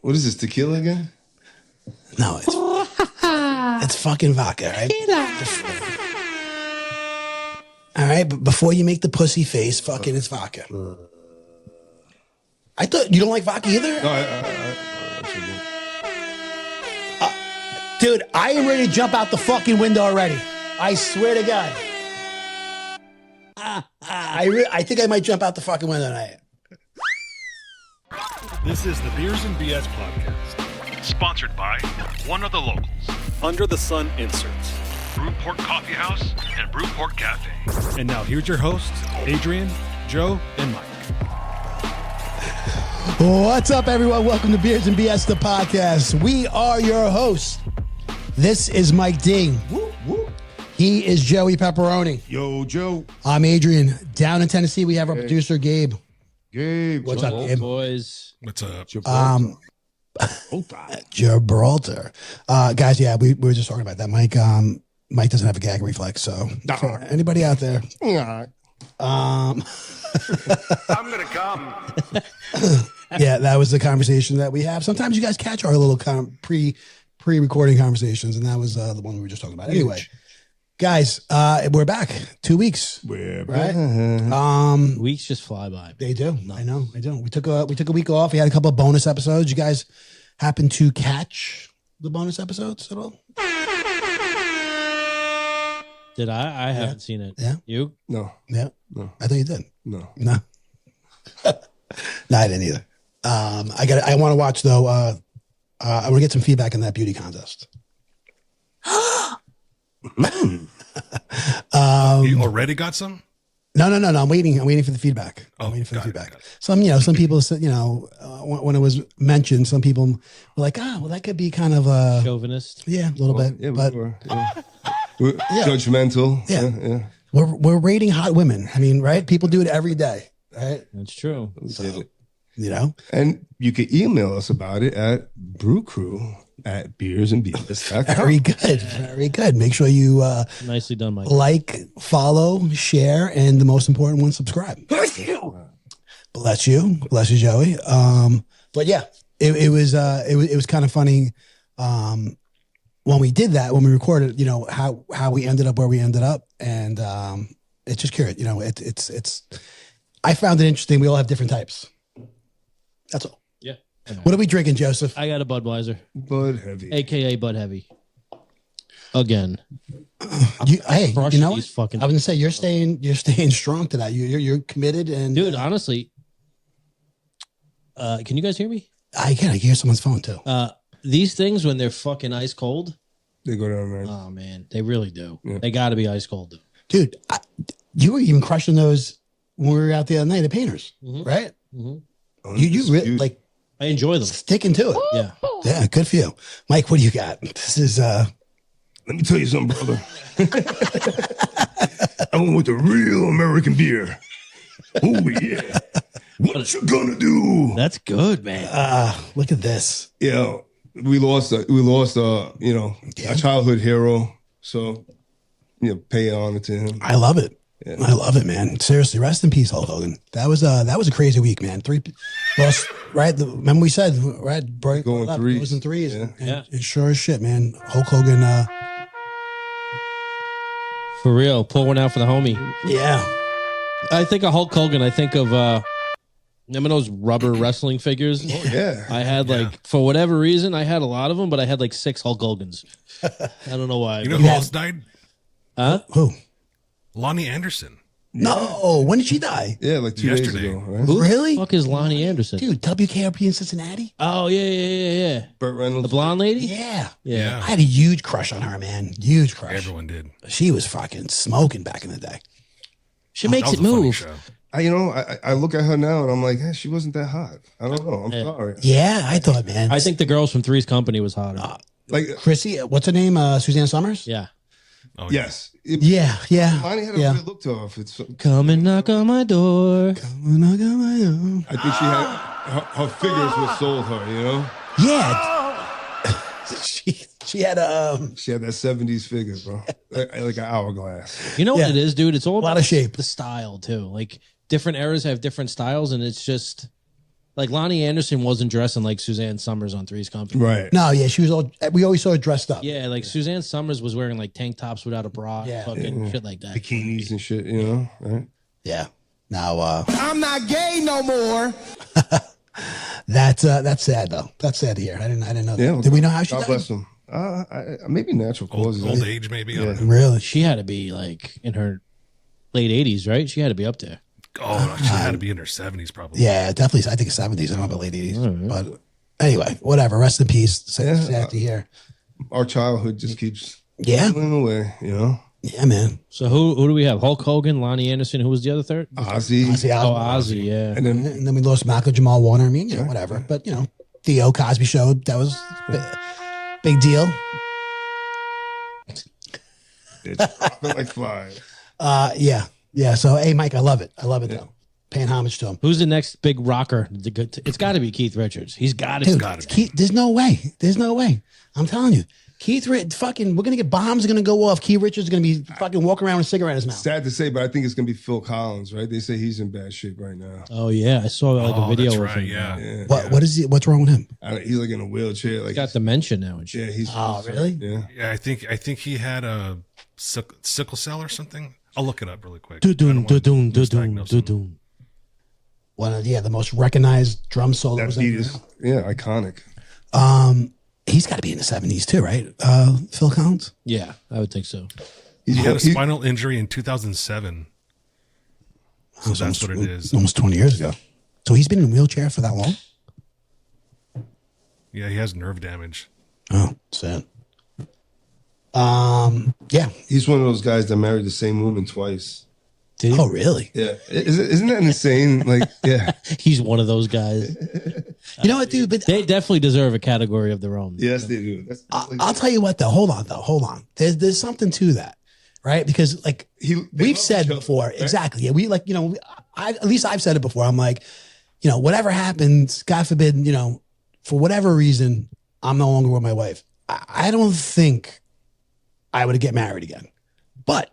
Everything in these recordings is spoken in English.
What is this, tequila again? No, it's fucking vodka, right? All right, but before you make the pussy face, fucking it's vodka. I thought you don't like vodka either? No, Dude, I am ready to jump out the fucking window already. I swear to God. I think I might jump out the fucking window tonight. This is the Beers and BS podcast, sponsored by one of the locals, Under the Sun Inserts, Brewport Coffee House, and Brewport Cafe. And now here's your hosts, Adrian, Joe, and Mike. What's up, everyone? Welcome to Beers and BS, the podcast. We are your hosts. This is Mike D. Whoop, whoop. He is Joey Pepperoni. Yo, Joe. I'm Adrian. Down in Tennessee, we have our producer, Gabe. Gabe. What's up, Gabe? Boys? What's up? Gibraltar. Guys, yeah, we were just talking about that. Mike doesn't have a gag reflex, so for anybody out there. I'm going to come. Yeah, that was the conversation that we have. Sometimes you guys catch our little pre-recording conversations, and that was the one we were just talking about. Anyway, guys, we're back. 2 weeks. We're right? Weeks just fly by. They do. I know. I do. We took a week off. We had a couple of bonus episodes. You guys happen to catch the bonus episodes at all? Did I? I haven't seen it. Yeah. You? No. Yeah. No. I thought you did. No. No. No, I didn't either. I want to watch though. I want to get some feedback on that beauty contest. You already got some? No. I'm waiting for the feedback. I'm waiting for the feedback. Some people said, when it was mentioned, some people were like, well, that could be kind of a chauvinist. Yeah, a little bit. Yeah, but we're judgmental. Yeah. We're rating hot women. I mean, right? People do it every day, right? That's true. So, and you can email us about it at brewcrew@beersandbs.com. Very good. Very good. Make sure you Nicely done, Mike. like, follow, share, and the most important one, subscribe. Bless you. Bless you, Joey. But yeah, it was kind of funny when we did that, when we recorded, how we ended up where we ended up, and it's just curious. It's I found it interesting. We all have different types. That's all. Yeah. What are we drinking, Joseph? I got a Budweiser, Bud Heavy, aka Bud Heavy. Again. You know what? I was fucking. gonna say you're staying strong to that. You're committed, and Dude, honestly, can you guys hear me? I can hear someone's phone too. These things, when they're fucking ice cold, they go down, man. oh man, they really do. Yeah. They got to be ice cold. Dude, you were even crushing those when we were out the other night at Painters, right? Mm-hmm. You really like I enjoy them. sticking to it. Yeah. Good for you, Mike. What do you got? This is Let me tell you something, brother. I went with the real American beer. Oh yeah. What you gonna do? That's good, man. look at this. Yeah, we lost a childhood hero. So, pay honor to him. I love it. Yeah. I love it, man. Seriously, rest in peace, Hulk Hogan. That was a crazy week, man. 3 lost, right? Remember we said, right? Going threes. Goes in threes. Yeah. And sure as shit, man. Hulk Hogan. For real, pull one out for the homie. Yeah. I think of Hulk Hogan. I think of remember those rubber wrestling figures? Oh yeah. I had for whatever reason, I had a lot of them, but I had 6 Hulk Hogans. I don't know why. You know who else died? Huh? Who? Lonnie Anderson. No. When did she die? Yeah, like 2 days ago. Right? Who Really? the fuck is Lonnie Anderson? Dude, WKRP in Cincinnati? Oh, yeah. Burt Reynolds. The blonde lady? Yeah. Yeah. I had a huge crush on her, man. Huge crush. Everyone did. She was fucking smoking back in the day. She makes That it was a funny move. show. I look at her now and I'm like, she wasn't that hot. I don't know. I'm sorry. Yeah, I thought, man. I think the girls from Three's Company was hotter. Like Chrissy, what's her name? Suzanne Summers? Yeah. Oh, yes. Yeah. Lonnie had a weird look to her. Come and knock on my door. I think she had her figures what sold her. Yeah. She had She had that 70s figure, bro. like an hourglass. You know what it is, dude? It's all a lot about of shape. the style too. Like different eras have different styles, and it's just Like Lonnie Anderson wasn't dressing like Suzanne Summers on Three's Company. Right. No, yeah, she was all. We always saw her dressed up. Yeah, like Suzanne Summers was wearing like tank tops without a bra, fucking shit like that. Bikinis and shit, you know, right? Yeah. Now I'm not gay no more. that's sad though. That's sad to hear. I didn't know that. Yeah. Did we know how she God died? bless him. Maybe natural causes. Old age, maybe. I don't know. Really? She had to be like in her late 80s, right? She had to be up there. Oh, she had to be in her 70s, probably. Yeah, definitely. I think 70s. I don't know about late 80s. But anyway, whatever. Rest in peace. Sad to hear. Our childhood just keeps Yeah. going away, you know? Yeah, man. So who do we have? Hulk Hogan, Lonnie Anderson. Who was the other third? Ozzy. Ozzy, yeah. And then And then we lost Malcolm Jamal Warner. I mean, whatever. But, Theo Cosby Show, that was big deal. it's dropping like flies. Yeah. Yeah. So, hey, Mike, I love it. I love it, though. Paying homage to him. Who's the next big rocker? It's got to be Keith Richards. He's got Dude, to. Keith, there's no way. There's no way. I'm telling you. Keith, we're gonna get bombs are gonna go off. Keith Richards is gonna be fucking walking around with a cigarette in his mouth. Sad to say, but I think it's gonna be Phil Collins, right? They say he's in bad shape right now. Oh yeah, I saw like a video that's of right, him. yeah. What is he? What's wrong with him? He's like in a wheelchair. Like He's got dementia now and shit. yeah, he's. Oh, really? Yeah. Yeah, I think he had a sickle cell or something. I'll look it up really quick. Do-doon, I don't wanna do-doon, misdiagnose do-doon, him. do-doon. One of the most recognized drum That solos. beat is iconic. He's got to be in the 70s too, right? Phil Collins. Yeah, I would think so. He had a He's- spinal injury in 2007. So that's what it is. Almost 20 years ago. So he's been in a wheelchair for that long. Yeah, he has nerve damage. Oh, sad. Yeah. He's one of those guys that married the same woman twice. Did he? Oh, really? Yeah, isn't that insane? Like, yeah, He's one of those guys. You know what, dude? But They definitely deserve a category of their own. yes, they do. That's like, I'll tell you what, though. Hold on. There's something to that, right? Because like they we've love said each other, before, right? exactly. Yeah, we like at least I've said it before. I'm like, whatever happens, God forbid, for whatever reason, I'm no longer with my wife. I don't think I would get married again, but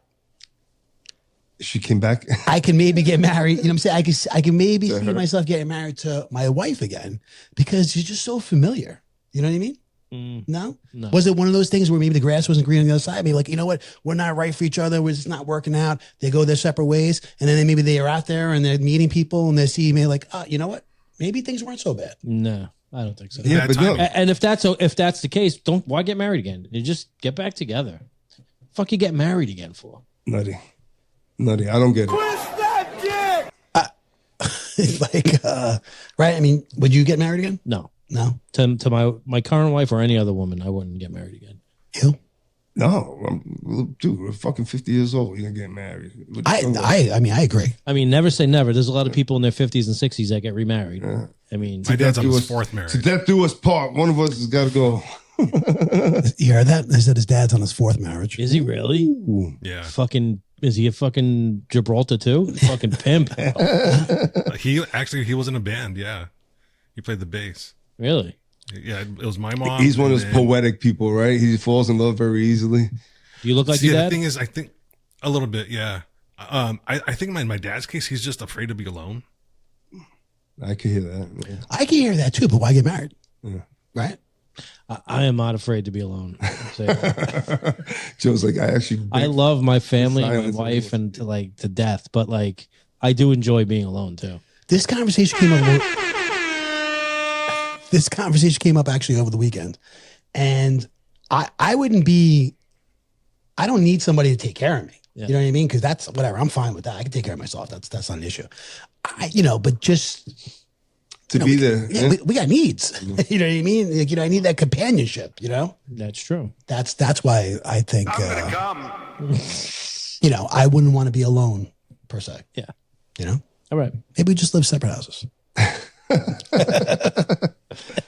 she came back. I can maybe get married. You know what I'm saying? I can maybe To see her? myself getting married to my wife again because you're just so familiar. You know what I mean? No? No. Was it one of those things where maybe the grass wasn't green on the other side? Maybe like, you know what? We're not right for each other. We're just not working out. They go their separate ways. And then maybe they are out there and they're meeting people and they see maybe like, oh, you know what? Maybe things weren't so bad. No, I don't think so. Yeah, but no. And if that's the case, why get married again? You just get back together. Fuck you get married again for? Nutty. I don't get it. Right? I mean, would you get married again? No. No? To my current wife or any other woman, I wouldn't get married again. You? No, dude, we're fucking 50 years old. You're gonna get married. I mean, I agree. I mean, never say never. There's a lot of people in their 50s and 60s that get remarried. I mean, My dad's on do his us- fourth To marriage. death do us part. One of us has got to go. You heard that? They said his dad's on his fourth marriage. is he really? Yeah. Fucking, is he a fucking Gibraltar too? Fucking pimp. He was in a band. Yeah. He played the bass. Really? Yeah. It was my mom. He's one of those and then- poetic people, right? He falls in love very easily. Do you look like See, your the dad? thing is, I think a little bit. Yeah. I think in my dad's case, he's just afraid to be alone. I could hear that. Yeah. I can hear that too, but why get married? Yeah. Right? I am not afraid to be alone. So, Joe's like, I love my family, my Silence. wife, and to death, but like I do enjoy being alone too. This conversation came up. This conversation came up actually over the weekend, and I wouldn't be. I don't need somebody to take care of me. Yeah. You know what I mean? Because that's whatever. I'm fine with that. I can take care of myself. That's not an issue. But just to be there. yeah, we got needs. You know what I mean? Like, I need that companionship. That's true. That's why I think. I wouldn't want to be alone per se. Yeah. All right. Maybe we just live separate houses.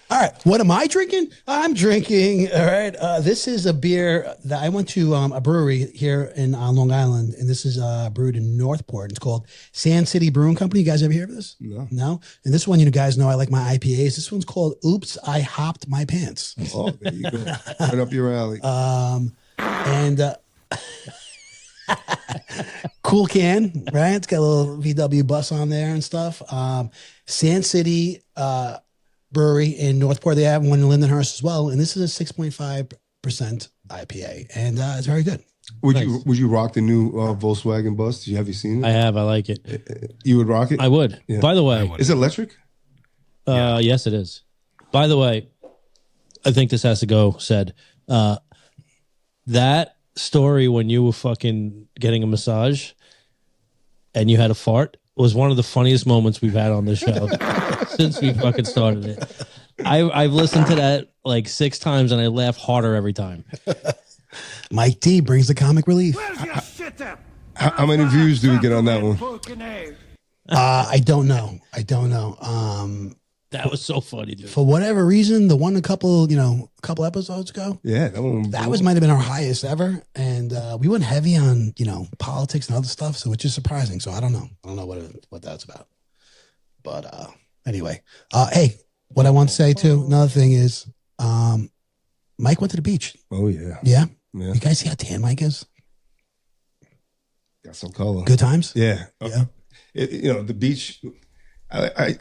All right. What am I drinking? I'm drinking. All right. This is a beer that I went to a brewery here in Long Island, and this is brewed in Northport. It's called Sand City Brewing Company. You guys ever hear of this? No. And this one, guys know I like my IPAs. This one's called Oops, I Hopped My Pants. Oh, there you go. Right up your alley. And Cool can, right? It's got a little VW bus on there and stuff. Sand City Brewery in Northport. They have one in Lindenhurst as well. And this is a 6.5% IPA. And it's very good. Would you rock the new Volkswagen bus? Have you seen it? I have. I like it. You would rock it? I would. Yeah. By the way, is it electric? yes, it is. By the way, I think this has to go said. That story when you were fucking getting a massage and you had a fart was one of the funniest moments we've had on this show since we fucking started it. I've listened to that like 6 times and I laugh harder every time. Mike D brings the comic relief. How many views do we get on that one? I don't know. That was so funny, dude. For whatever reason, the one a couple episodes ago, Yeah, that one. might have been our highest ever, and we went heavy on politics and other stuff, so it's just surprising. So I don't know. I don't know what that's about. But anyway, hey, what I want to say too. Another thing is, Mike went to the beach. Oh yeah. Yeah. Yeah. You guys see how tan Mike is? Got some color. Good times. Yeah. Yeah. The beach. I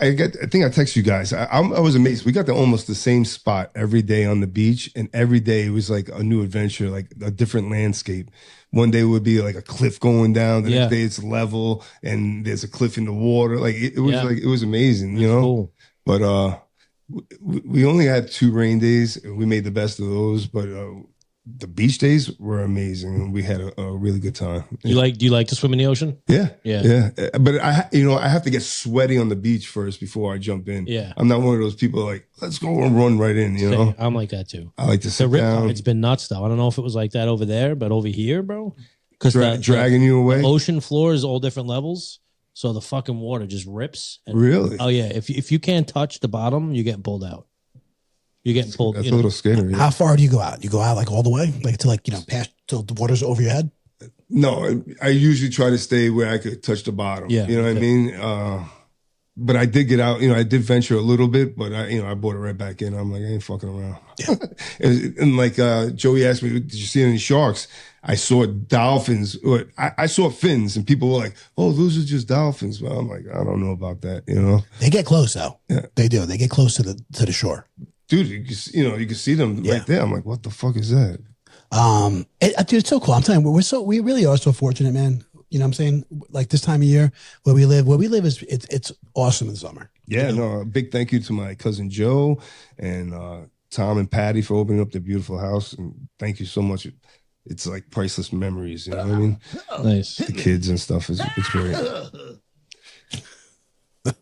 think I text you guys. I was amazed. We got to almost the same spot every day on the beach, and every day it was like a new adventure, like a different landscape. One day would be like a cliff going down. The next day it's level, and there's a cliff in the water. Like it was it was amazing, you know. Cool. But we only had 2 rain days. We made the best of those, but the beach days were amazing. We had a really good time. Do you like to swim in the ocean? Yeah. Yeah. But I have to get sweaty on the beach first before I jump in. Yeah. I'm not one of those people like, let's go and run right in, you know? I'm like that too. I like to sit down. It's been nuts though. I don't know if it was like that over there, but over here, bro, because Dragging you away? the ocean floor is all different levels. So the fucking water just rips. Really? Oh yeah. If you can't touch the bottom, you're getting pulled out. You're getting pulled. That's a little scary. Yeah. How far do you go out? You go out like all the way, like to past till the water's over your head. No, I usually try to stay where I could touch the bottom. Yeah, you know what I mean? But I did get out. I did venture a little bit, but I brought it right back in. I'm like, I ain't fucking around. Yeah. And like Joey asked me, did you see any sharks? I saw dolphins. I saw fins, and people were like, "Oh, those are just dolphins." Well, I'm like, I don't know about that. They get close though. Yeah. They do. They get close to the shore. Dude, you can see them right there. I'm like, what the fuck is that? Dude, it's so cool. I'm telling you, we really are so fortunate, man. You know what I'm saying? Like this time of year where we live is it's awesome in the summer. Yeah, no, a big thank you to my cousin Joe and Tom and Patty for opening up their beautiful house. And thank you so much. It's like priceless memories, you know what I mean? Nice. The kids and stuff it's great. I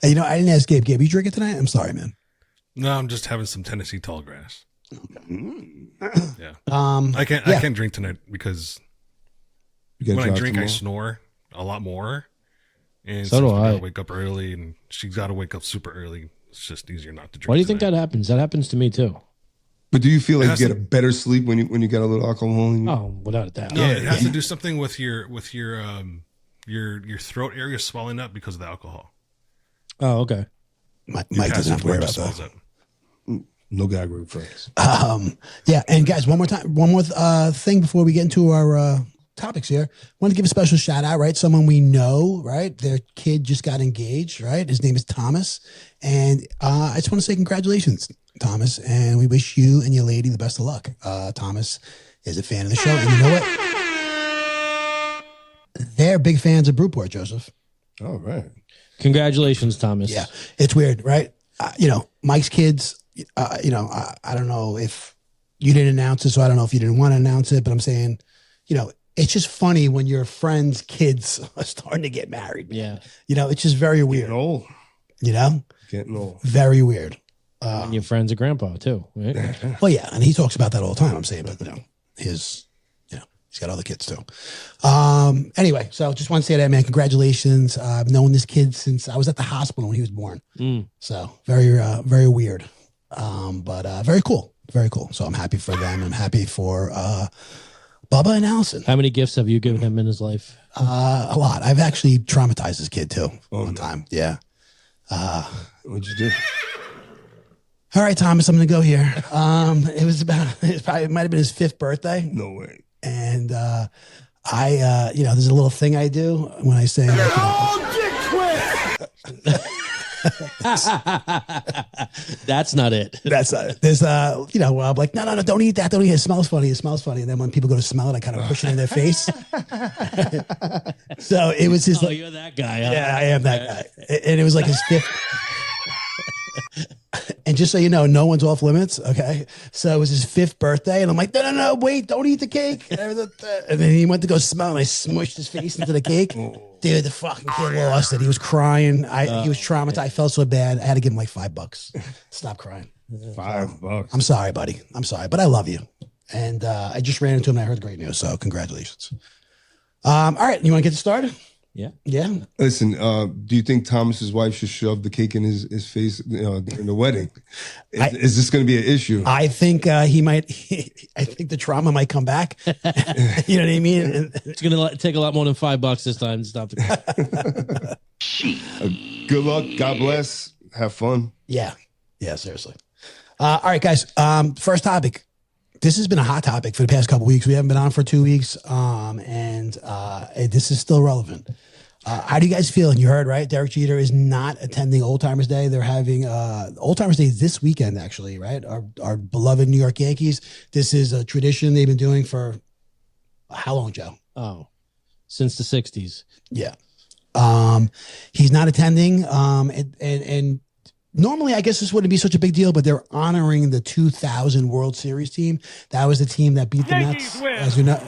didn't ask Gabe. Gabe, you drinking tonight? I'm sorry, man. No, I'm just having some Tennessee tall grass. Yeah. I can't drink tonight because when I drink, I snore a lot more. And so do I. Gotta wake up early, and she's got to wake up super early. It's just easier not to drink. Why do you think tonight. that happens? That happens to me too. But do you feel like you get a better sleep when you get a little alcohol in you? Oh, without a doubt. No, it has to do something with your throat area swelling up because of the alcohol. Oh, okay. Mike doesn't have to worry about that. No gag reflex. Yeah, and guys, one more thing before we get into our topics here. Want to give a special shout out, right? Someone we know, right? Their kid just got engaged, right? His name is Thomas, and I just want to say congratulations, Thomas, and we wish you and your lady the best of luck. Thomas is a fan of the show, and you know what? They're big fans of Brewport, Joseph. All right. Congratulations, Thomas. Yeah, it's weird, right? Mike's kids. I don't know if you didn't announce it, so I don't know if you didn't want to announce it, but I'm saying, it's just funny when your friends' kids are starting to get married. Yeah. It's just very weird. Getting old. Getting old. Very weird. And your friend's a grandpa too, right? Well, yeah, and he talks about that all the time. I'm saying, but he's got other kids too. Anyway, so just want to say that, man. Congratulations. I've known this kid since I was at the hospital when he was born. So very, very weird. But very cool. Very cool. So I'm happy for them. I'm happy for Bubba and Allison. How many gifts have you given him in his life? A lot. I've actually traumatized this kid too. One time. Yeah. What'd you do? All right, Thomas, I'm going to go here. It might have been his 5th birthday. No way. And there's a little thing I do when I say, That's not it. there's, where I'm like, no, don't eat that. Don't eat it. It smells funny. And then when people go to smell it, I kind of push it in their face. So it was his. Oh, you're that guy. Huh? Yeah, I am that guy. And it was like his fifth. And just so you know, no one's off limits. Okay. So it was his 5th birthday. And I'm like, no, wait, don't eat the cake. And then he went to go smell and I smushed his face into the cake. Dude, the fucking kid lost it. He was crying. He was traumatized. I felt so bad. I had to give him like $5. Stop crying. $5. I'm sorry, buddy. I'm sorry, but I love you. And I just ran into him and I heard great news. So congratulations. All right. You want to get started? Yeah. Yeah. Listen, do you think Thomas's wife should shove the cake in his face during the wedding? Is this going to be an issue? I think he might. I think the trauma might come back. You know what I mean? It's going to take a lot more than $5 this time to stop the. Good luck. God bless. Have fun. Yeah. Seriously. All right, guys. First topic. This has been a hot topic for the past couple of weeks. We haven't been on for 2 weeks, and this is still relevant. How do you guys feel? And you heard, right? Derek Jeter is not attending Old Timers Day. They're having Old Timers Day this weekend, actually, right? Our beloved New York Yankees. This is a tradition they've been doing for how long, Joe? Oh, since the 60s. Yeah. He's not attending, and normally, I guess this wouldn't be such a big deal, but they're honoring the 2000 World Series team. That was the team that beat the Mets, as you know.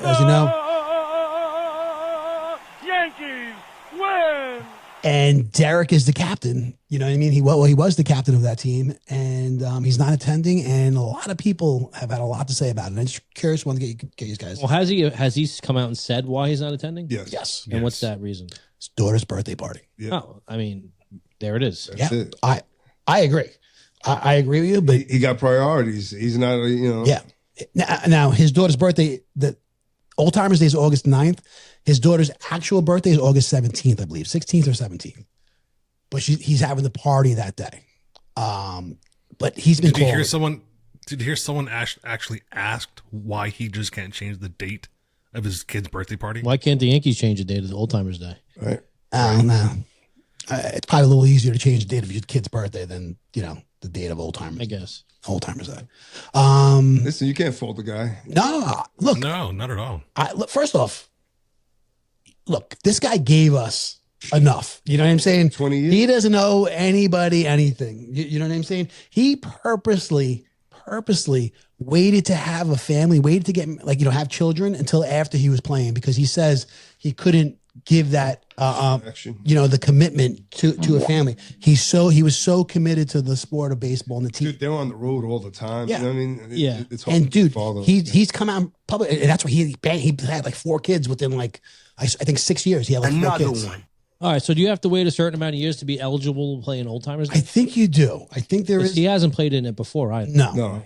Yankees win. And Derek is the captain. You know what I mean? He was the captain of that team, and he's not attending. And a lot of people have had a lot to say about it. And I'm just curious, want to get you guys. Well, has he come out and said why he's not attending? Yes. And what's that reason? His daughter's birthday party. Yeah. Oh, I mean, there it is. That's it. I agree. I agree with you, but He got priorities. He's not, yeah. Now his daughter's birthday, the Old Timers Day is August 9th. His daughter's actual birthday is August 17th, I believe, 16th or 17th. But he's having the party that day. But he's been Did you called. hear someone actually asked why he just can't change the date of his kid's birthday party? Why can't the Yankees change the date of the Old Timers Day? Right. I don't know. It's probably a little easier to change the date of your kid's birthday than, the date of Old Timers. I guess. Old Timers Day. Listen, you can't fault the guy. No, look. No, not at all. First off, look, this guy gave us enough. You know what I'm saying? 20 years. He doesn't owe anybody anything. You know what I'm saying? He purposely waited to have a family, waited to get have children until after he was playing, because he says he couldn't give that the commitment to a family. He was so committed to the sport of baseball and the team. Dude, they're on the road all the time. Yeah. You know what I mean? Yeah. It's hard And to dude, follow. he's come out in public, and that's why he had like 4 kids within I think 6 years. He had like 4 kids. All right. So do you have to wait a certain amount of years to be eligible to play in Old Timers Day? I think you do. I think there is. He hasn't played in it before either. No.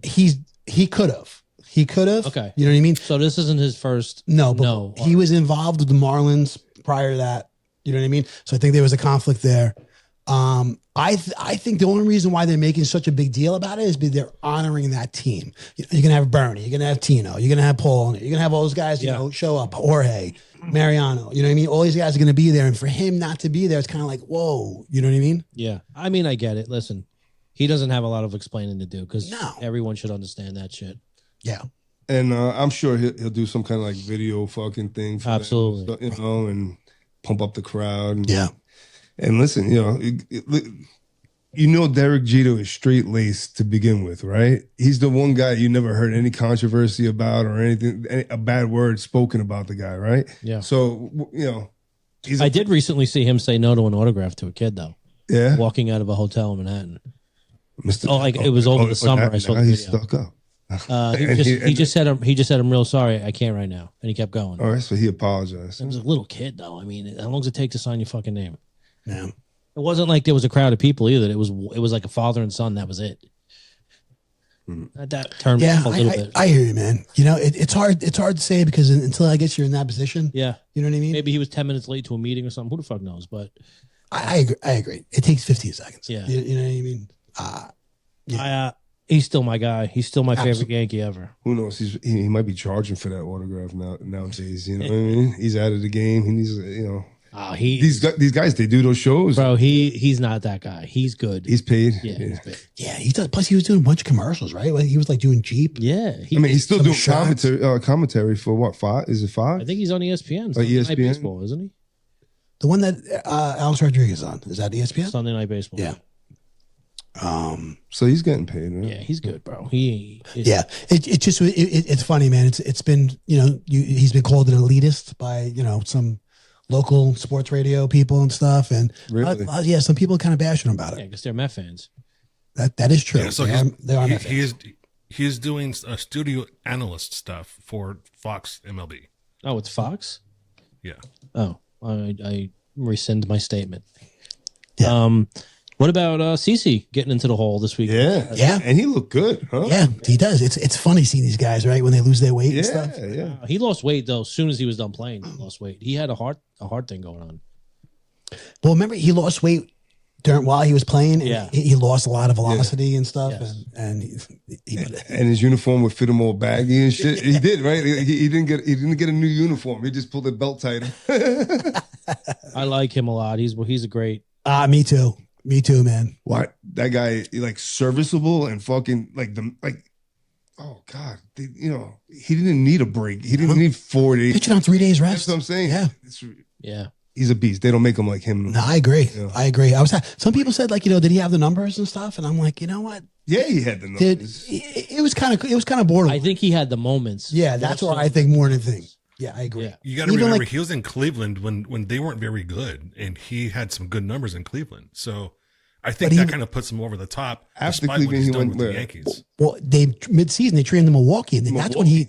He could have. He could have. Okay. You know what I mean? So this isn't his first. No. He was involved with the Marlins prior to that. You know what I mean? So I think there was a conflict there. I think the only reason why they're making such a big deal about it is because they're honoring that team. You're going to have Bernie. You're going to have Tino. You're going to have Paul. You're going to have all those guys, show up. Jorge, Mariano. You know what I mean? All these guys are going to be there. And for him not to be there, it's kind of like, whoa. You know what I mean? Yeah. I mean, I get it. Listen, he doesn't have a lot of explaining to do because No. everyone should understand that shit. Yeah. And I'm sure he'll do some kind of like video fucking thing. For Absolutely. them, and pump up the crowd. Yeah. And listen, Derek Jeter is straight laced to begin with, right? He's the one guy you never heard any controversy about or anything, a bad word spoken about the guy, right? Yeah. So, I did recently see him say no to an autograph to a kid, though, Yeah. walking out of a hotel in Manhattan. Mr. It was over the summer. I saw the He's video. stuck up. He just said, I'm real sorry. I can't right now. And he kept going. All right, so he apologized. It was a little kid, though. I mean, how long does it take to sign your fucking name? Yeah. It wasn't like there was a crowd of people either. It was like a father and son. That was it. That turned Yeah, a little bit. I hear you, man. It's hard to say because until I guess you're in that position. Yeah. You know what I mean? Maybe he was 10 minutes late to a meeting or something. Who the fuck knows? But I agree. It takes 15 seconds. Yeah. You know what I mean? He's still my guy. He's still my favorite Yankee ever. Who knows? He might be charging for that autograph nowadays. You know what I mean? He's out of the game. He needs, these guys, they do those shows. Bro, he's not that guy. He's good. He's paid. Yeah, he's paid. Yeah, he does. Plus, he was doing a bunch of commercials, right? Like, he was like doing Jeep. Yeah. He's still doing shots. commentary for what? Fox? Is it Fox? I think he's on ESPN. ESPN? Sunday Night Baseball, isn't he? The one that Alex Rodriguez on. Is that ESPN? Sunday Night Baseball. Yeah. So he's getting paid, right? Yeah, he's good, bro. It's funny, man. It's been, he's been called an elitist by, some local sports radio people and stuff. And really? some people kind of bashing him about it. Yeah, because they're Met fans. That is true. Yeah, so they are Met fans. He's doing studio analyst stuff for Fox MLB. Oh, it's Fox? Yeah. Oh, I rescind my statement. Yeah. What about Cece getting into the hole this week? Yeah. And he looked good, huh? Yeah, he does. It's funny seeing these guys, right, when they lose their weight and stuff. Yeah. He lost weight though. As soon as he was done playing, he lost weight. He had a heart thing going on. Well, remember he lost weight while he was playing. And he lost a lot of velocity and stuff, Yes. and his uniform would fit him all baggy and shit. He did, right? He didn't get a new uniform. He just pulled the belt tighter. I like him a lot. He's a great. Me too. Me too, man. What that guy like serviceable and fucking oh God, he didn't need a break. He didn't need 4 days. Pitching on 3 days rest. That's what I'm saying. Yeah. He's a beast. They don't make him like him. No, I agree. Yeah. I agree. Some people said did he have the numbers and stuff? And I'm like, you know what? Yeah, he had the numbers. It was kind of borderline. I think he had the moments. Yeah, that's what I think more than thing. Yeah, I agree. Yeah. You got to remember, he was in Cleveland when they weren't very good, and he had some good numbers in Cleveland. So I think that kind of puts him over the top. After despite what Cleveland, he's he done went with the where? Yankees. Well, mid-season they trained in Milwaukee, and that's when he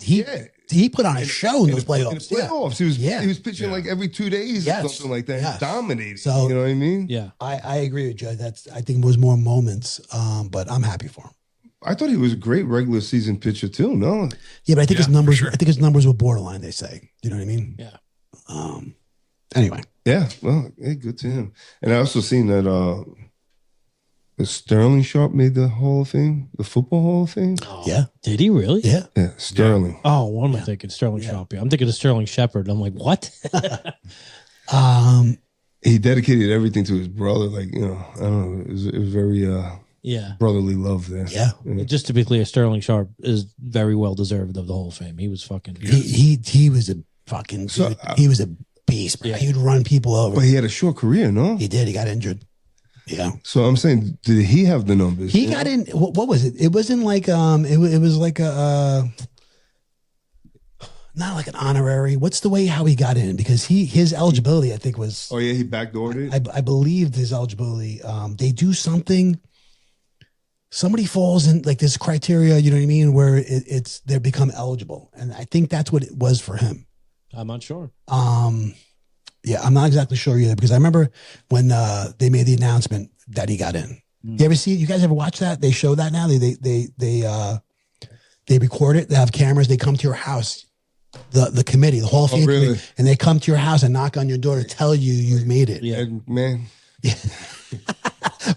put on a show in those playoffs. In the playoffs, he was pitching like every 2 days or something like that. Yes. Dominating. So, you know what I mean? Yeah. I agree with you. I think it was more moments, but I'm happy for him. I thought he was a great regular season pitcher too. No. Yeah, but I think his numbers. Sure. I think his numbers were borderline. They say. You know what I mean? Yeah. Anyway. Yeah. Well, good to him. And I also seen that Sterling Sharpe made the Hall of Fame, the Football Hall of Fame. Oh, Yeah. Did he really? Yeah. Yeah, Sterling. Oh, what am I thinking? Sterling Sharpe. I'm thinking of Sterling Shepard. I'm like, what? He dedicated everything to his brother. Like, I don't know. It was very brotherly love there. Yeah. Just to be clear, Sterling Sharpe is very well deserved of the Hall of Fame. He was fucking. He was a fucking. He was a beast. Man. Yeah. He would run people over. But he had a short career, no? He did. He got injured. Yeah. So I'm saying, did he have the numbers? He got in. What was it? It wasn't like It was like a. Not like an honorary. What's the way how he got in? Because his eligibility, I think, was. Oh yeah, he backdoored it. I believe his eligibility. They do something. Somebody falls in like this criteria. You know what I mean? Where they become eligible, and I think that's what it was for him. I'm not sure. Yeah, I'm not exactly sure either because I remember when they made the announcement that he got in. You ever see it? You guys ever watch that? They show that now. They record it. They have cameras. They come to your house. The committee, the Hall of Fame committee, and they come to your house and knock on your door to tell you you've made it. Yeah, man. Yeah.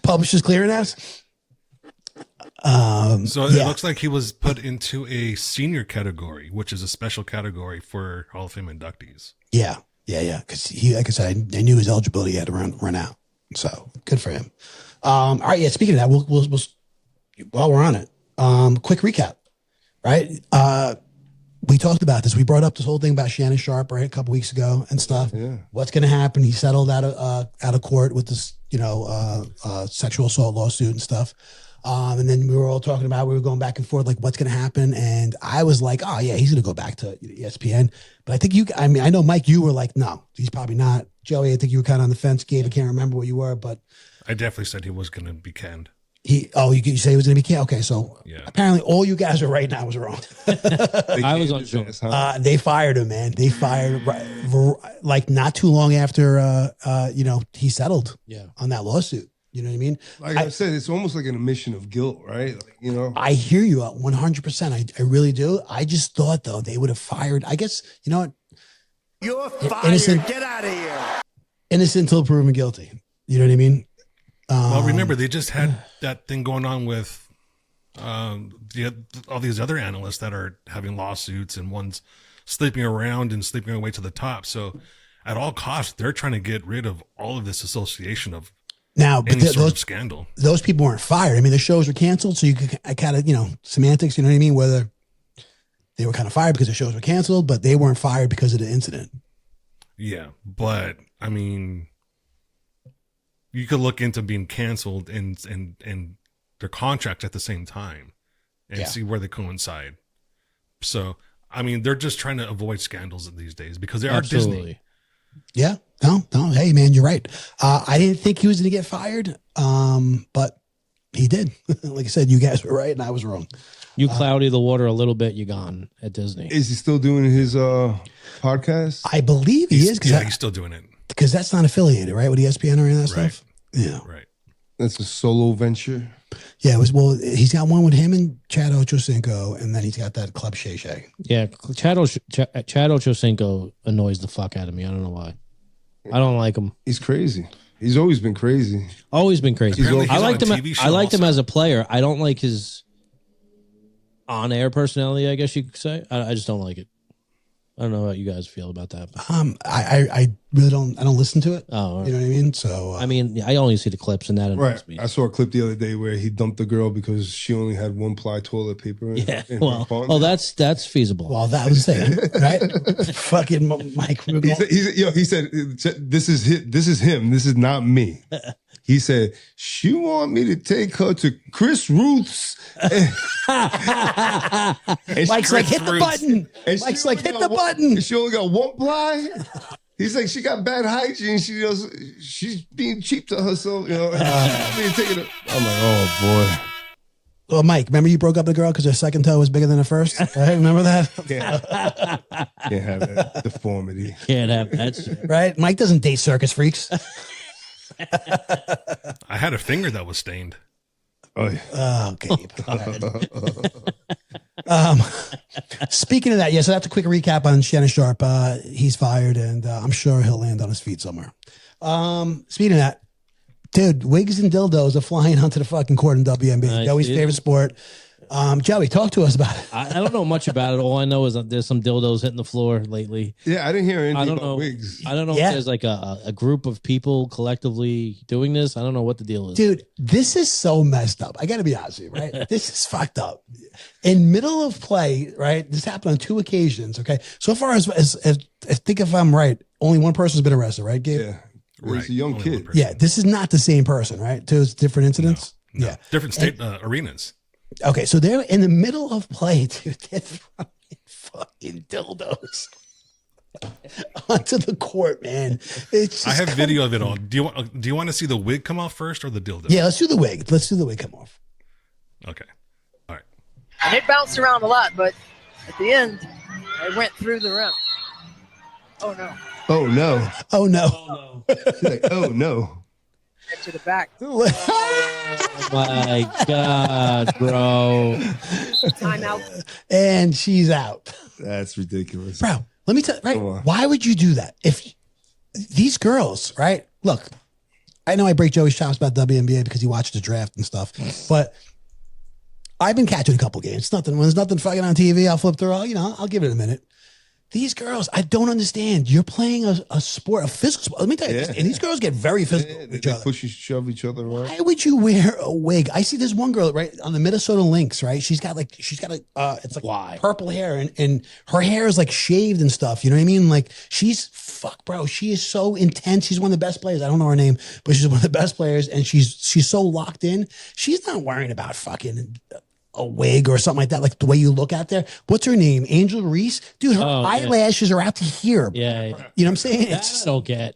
Publishers Clearinghouse. So it looks like he was put into a senior category, which is a special category for Hall of Fame inductees. Yeah. Because he, like I said, I knew his eligibility had to run out. So good for him. All right. Yeah. Speaking of that, we'll while we're on it, quick recap. Right. We talked about this. We brought up this whole thing about Shannon Sharpe right a couple weeks ago and stuff. Yeah. What's going to happen? He settled out of court with this, sexual assault lawsuit and stuff. And then we were going back and forth, like what's going to happen. And I was like, oh yeah, he's going to go back to ESPN. But I think I know Mike, you were like, no, he's probably not. Joey, I think you were kind of on the fence. Gabe, I can't remember what you were, but I definitely said he was going to be canned. You say he was going to be canned? Okay. So apparently all you guys are right now was wrong. I was unsure. They fired him, man. They fired like not too long after, he settled on that lawsuit. You know what I mean? Like I said, it's almost like an admission of guilt, right? Like, I hear you 100%. I really do. I just thought though they would have fired. I guess you know what? You're fired. Innocent, Get out of here. Innocent until proven guilty. You know what I mean? Well, remember they just had that thing going on with all these other analysts that are having lawsuits, and one's sleeping around and sleeping away to the top. So at all costs, they're trying to get rid of all of this association of now any sort of scandal. Those people weren't fired. I mean, the shows were canceled, so you could kind of, semantics, you know what I mean? Whether they were kind of fired because the shows were canceled, but they weren't fired because of the incident. Yeah, but I mean, you could look into being canceled and their contracts at the same time and see where they coincide. So, I mean, they're just trying to avoid scandals these days because they are Disney. Yeah. No. Hey, man, you're right. I didn't think he was going to get fired, but he did. Like I said, you guys were right and I was wrong. You cloudy the water a little bit, you're gone at Disney. Is he still doing his podcast? I believe he is. Yeah, he's still doing it. Because that's not affiliated, right, with ESPN or any of that stuff? Yeah. Right. That's a solo venture. Yeah, he's got one with him and Chad Ochocinco, and then he's got that Club Shay Shay. Yeah, Chad Ochocinco annoys the fuck out of me. I don't know why. I don't like him. He's crazy. He's always been crazy. Always been crazy. Apparently I liked him. TV show I liked him also. as a player. I don't like his on-air personality, I guess you could say. I just don't like it. I don't know how you guys feel about that. I really don't. I don't listen to it. Oh, all right. You know what I mean? So I mean, I only see the clips, and that annoys me. I saw a clip the other day where he dumped the girl because she only had one ply toilet paper. Yeah. In her apartment. Well, that's feasible. well, that was saying right. Fucking Mike. He said, "This is him. This is not me." He said, "She want me to take her to Chris Ruth's." Mike's like, hit the button. Mike's like, hit the button. She only got one ply. He's like, she got bad hygiene. She's being cheap to herself. I'm like, oh boy. Well, Mike, remember you broke up the girl because her second toe was bigger than her first? Right? Remember that? Can't have that deformity. Can't have that shit. Right? Mike doesn't date circus freaks. I had a finger that was stained. Oh, yeah. Oh, Gabe. All right. Speaking of that, so that's a quick recap on Shannon Sharpe. He's fired, and I'm sure he'll land on his feet somewhere. Speaking of that, dude, wigs and dildos are flying onto the fucking court in WNBA. Joey's favorite sport. Joey, talk to us about it. I don't know much about it. All I know is that there's some dildos hitting the floor lately. Yeah, I didn't hear anything I don't about know. wigs. I don't know if there's like a group of people collectively doing this. I don't know what the deal is. Dude, this is so messed up. I got to be honest with you, right? This is fucked up. In middle of play, right? This happened on 2 occasions, okay? So far as I think if I'm right, only one person's been arrested, right, Gabe? Yeah. Right. He's a young Only kid. one person. Yeah, this is not the same person, right? 2 different incidents? No. Yeah. Different state arenas. Okay, so they're in the middle of play, dude. They're throwing fucking dildos onto the court, man. It's I have video of it all. Do you want to see the wig come off first or the dildo? Yeah, let's do the wig. Let's do the wig come off. Okay. All right. And it bounced around a lot, but at the end, it went through the rim. Oh, no. Oh, no. Oh, no. She's like, oh, no. To the back. Oh my God, bro. Timeout. And she's out. That's ridiculous. Bro, let me tell you, right? Why would you do that? If these girls, right? Look, I know I break Joey's chops about WNBA because he watched the draft and stuff, but I've been catching a couple games. It's nothing. When there's nothing fucking on TV, I'll flip through. I'll give it a minute. These girls, I don't understand. You're playing a sport, a physical sport. Let me tell you, and these girls get very physical with each other. Push, shove each other around. Why would you wear a wig? I see this one girl right on the Minnesota Lynx, right? She's got it's like purple hair, and her hair is like shaved and stuff. You know what I mean? Like bro. She is so intense. She's one of the best players. I don't know her name, but she's one of the best players, and she's so locked in. She's not worrying about fucking a wig or something like that, like the way you look out there. What's her name? Angel Reese? Dude, her eyelashes are out to here. Yeah. You know what I'm saying? It's I don't get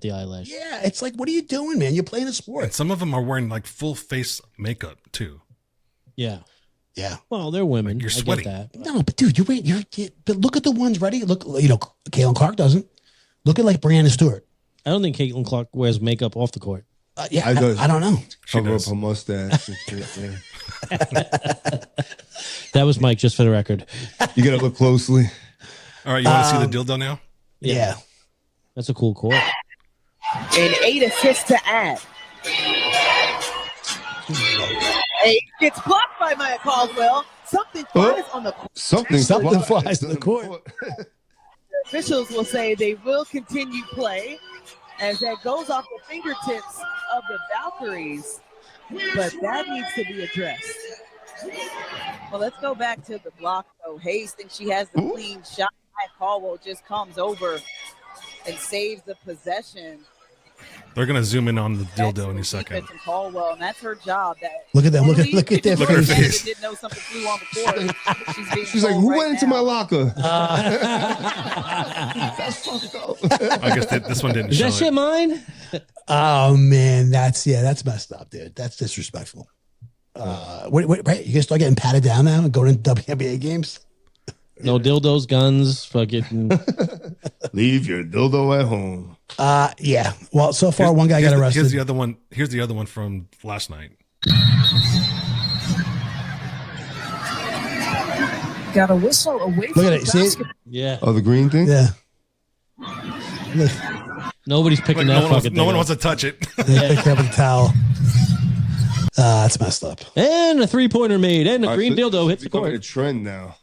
the eyelash. Yeah, it's like, what are you doing, man? You're playing a sport. And some of them are wearing like full face makeup too. Yeah. Yeah. Well, they're women. Like you're I sweating. get that. No, but dude, but look at the ones ready. Look, Caitlin Clark doesn't. Look at like Brianna Stewart. I don't think Caitlin Clark wears makeup off the court. Yeah, I don't know. Cover up her mustache. And shit, yeah. That was Mike, just for the record. You gotta look closely. All right, you want to see the dildo now? Yeah. That's a cool court. And 8 assists to add. Hey, gets blocked by Maya Caldwell. Something flies on the court. Something flies on the court. Officials will say they will continue play as that goes off the fingertips of the Valkyries, but that needs to be addressed. Well, let's go back to the block, though. Hayes thinks she has the clean shot. Maya Caldwell just comes over and saves the possession. They're gonna zoom in on the dildo in a second. Caldwell, and that's her job. Look at them. Look at their Look at her faces. face. Didn't know something flew on the court. She's like, who went into my locker? That's fucked up. I guess this one didn't Is show that shit it. mine? Oh man, that's messed up, dude. That's disrespectful. Right? You guys start getting patted down now and going to WNBA games? No dildos, guns, fucking. Leave your dildo at home. Yeah. Well, so far one guy got arrested. Here's the other one. Here's the other one from last night. Got a whistle away from Look at it. See it? Yeah. Oh, the green thing? Yeah. Look. Nobody's picking Like, that fucking no thing one up. wants to touch it. They pick up the towel. That's messed up. And a 3-pointer made, and a green dildo hits the Becoming court. a trend now.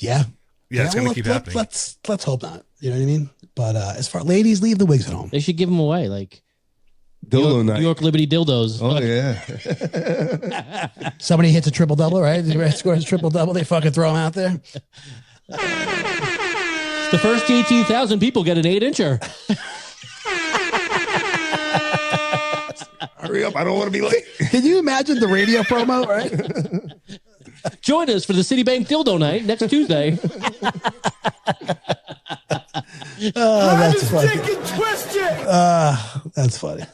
Yeah. Yeah, it's gonna well, keep happening. Let's hope not. You know what I mean? But as far ladies, leave the wigs at home. They should give them away, like Dildo night. New York Liberty dildos. Oh, yeah. Somebody hits a triple double, right? The scores a triple double. They fucking throw them out there. It's the first 18,000 people get an 8-incher. Hurry up. I don't want to be late. Can you imagine the radio promo, right? Join us for the Citibank dildo night next Tuesday. Oh, that's funny. That's funny.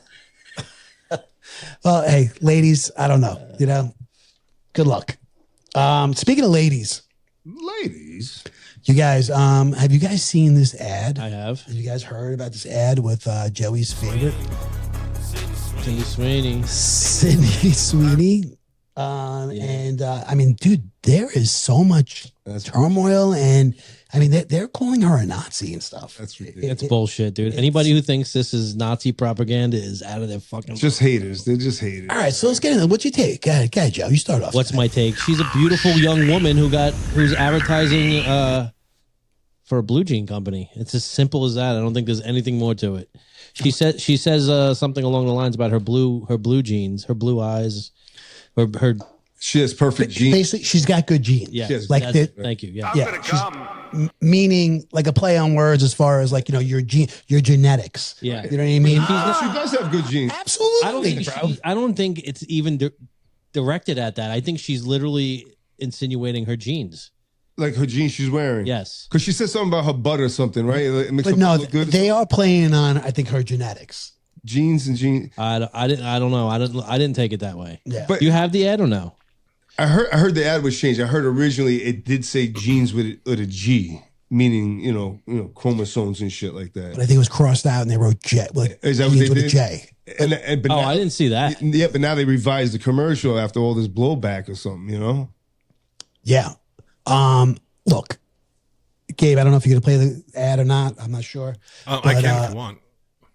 Well, hey, ladies, I don't know. You know, good luck. Speaking of ladies, you guys, have you guys seen this ad? I have. Have you guys heard about this ad with Joey's favorite, Sweeny? Sidney Sweeny? And I mean, dude, there is so much turmoil, and I mean, they're calling her a Nazi and stuff. That's ridiculous. It's bullshit, dude. Anybody who thinks this is Nazi propaganda is out of their fucking. Just haters. They're just haters. All right, so let's get into what's your take. Go ahead, Joe. You start off. What's my take? She's a beautiful young woman who's advertising for a blue jean company. It's as simple as that. I don't think there's anything more to it. She says something along the lines about her blue jeans, her blue eyes, her. She has perfect genes. Basically, she's got good genes. Yeah, like thank you. Yeah, yeah. Meaning like a play on words as far as like, you know, your genetics. Yeah, you know what I mean. She does have good genes. Absolutely, I don't think it's even directed at that. I think she's literally insinuating her genes. Like her jeans she's wearing. Yes. Because she said something about her butt or something, right? It makes But her no, look good. they are playing on, I think, her genetics. Jeans and jeans. I don't know. I didn't take it that way. Yeah. But you have the ad or no? I heard the ad was changed. I heard originally it did say jeans with a G, meaning you know chromosomes and shit like that. But I think it was crossed out and they wrote J. Like, Is that what jeans they with did? a J. But now, I didn't see that. Yeah, but now they revised the commercial after all this blowback or something. You know? Yeah. Look, Gabe, I don't know if you're gonna play the ad or not. I'm not sure. I can if you want.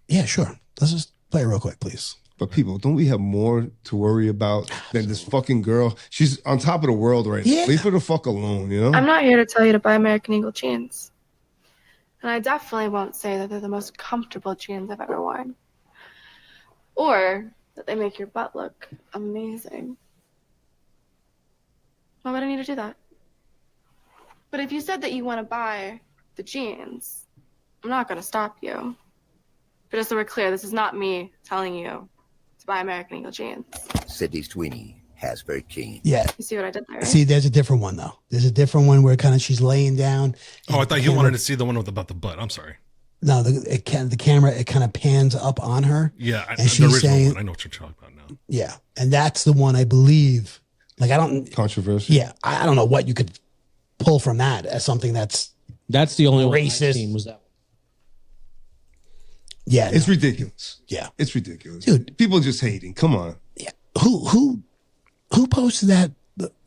Yeah, sure. Let's just play it real quick, please. But people, don't we have more to worry about than this fucking girl? She's on top of the world right now. Yeah. Leave her the fuck alone, you know? I'm not here to tell you to buy American Eagle jeans. And I definitely won't say that they're the most comfortable jeans I've ever worn. Or that they make your butt look amazing. Why would I need to do that? But if you said that you want to buy the jeans, I'm not going to stop you. But just so we're clear, this is not me telling you to buy American Eagle jeans. Sidney Sweeny has very keen. Yeah. You see what I did there? Right? See, there's a different one though. There's a different one where kind of she's laying down. Oh, I thought you wanted to see the one about the butt. I'm sorry. No, the camera, it kind of pans up on her. Yeah, and the she's original saying, one. I know what you're talking about now. Yeah, and that's the one I believe. Like I don't controversial. Yeah, I don't know what you could pull from that as something that's the only one I've racist. seen was that. Yeah, it's ridiculous. Yeah, it's ridiculous, dude. People just hating. Come on. Yeah, who posted that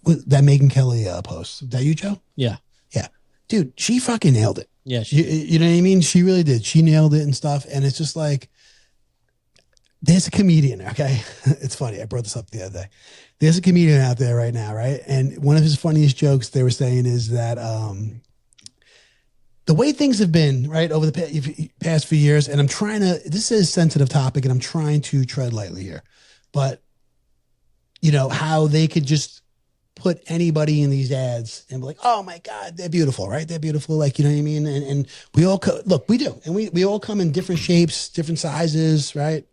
Megyn Kelly post? That you, Joe? Yeah, dude, she fucking nailed it. Yeah, you know what I mean? She really did. She nailed it and stuff. And it's just like, there's a comedian, okay? It's funny. I brought this up the other day. There's a comedian out there right now, right? And one of his funniest jokes they were saying is that the way things have been, right, over the past few years, and I'm trying to, this is a sensitive topic, and I'm trying to tread lightly here, but, you know, how they could just put anybody in these ads and be like, oh my God, they're beautiful, right? They're beautiful. Like, you know what I mean? And we all, look, we do. And we all come in different shapes, different sizes, right?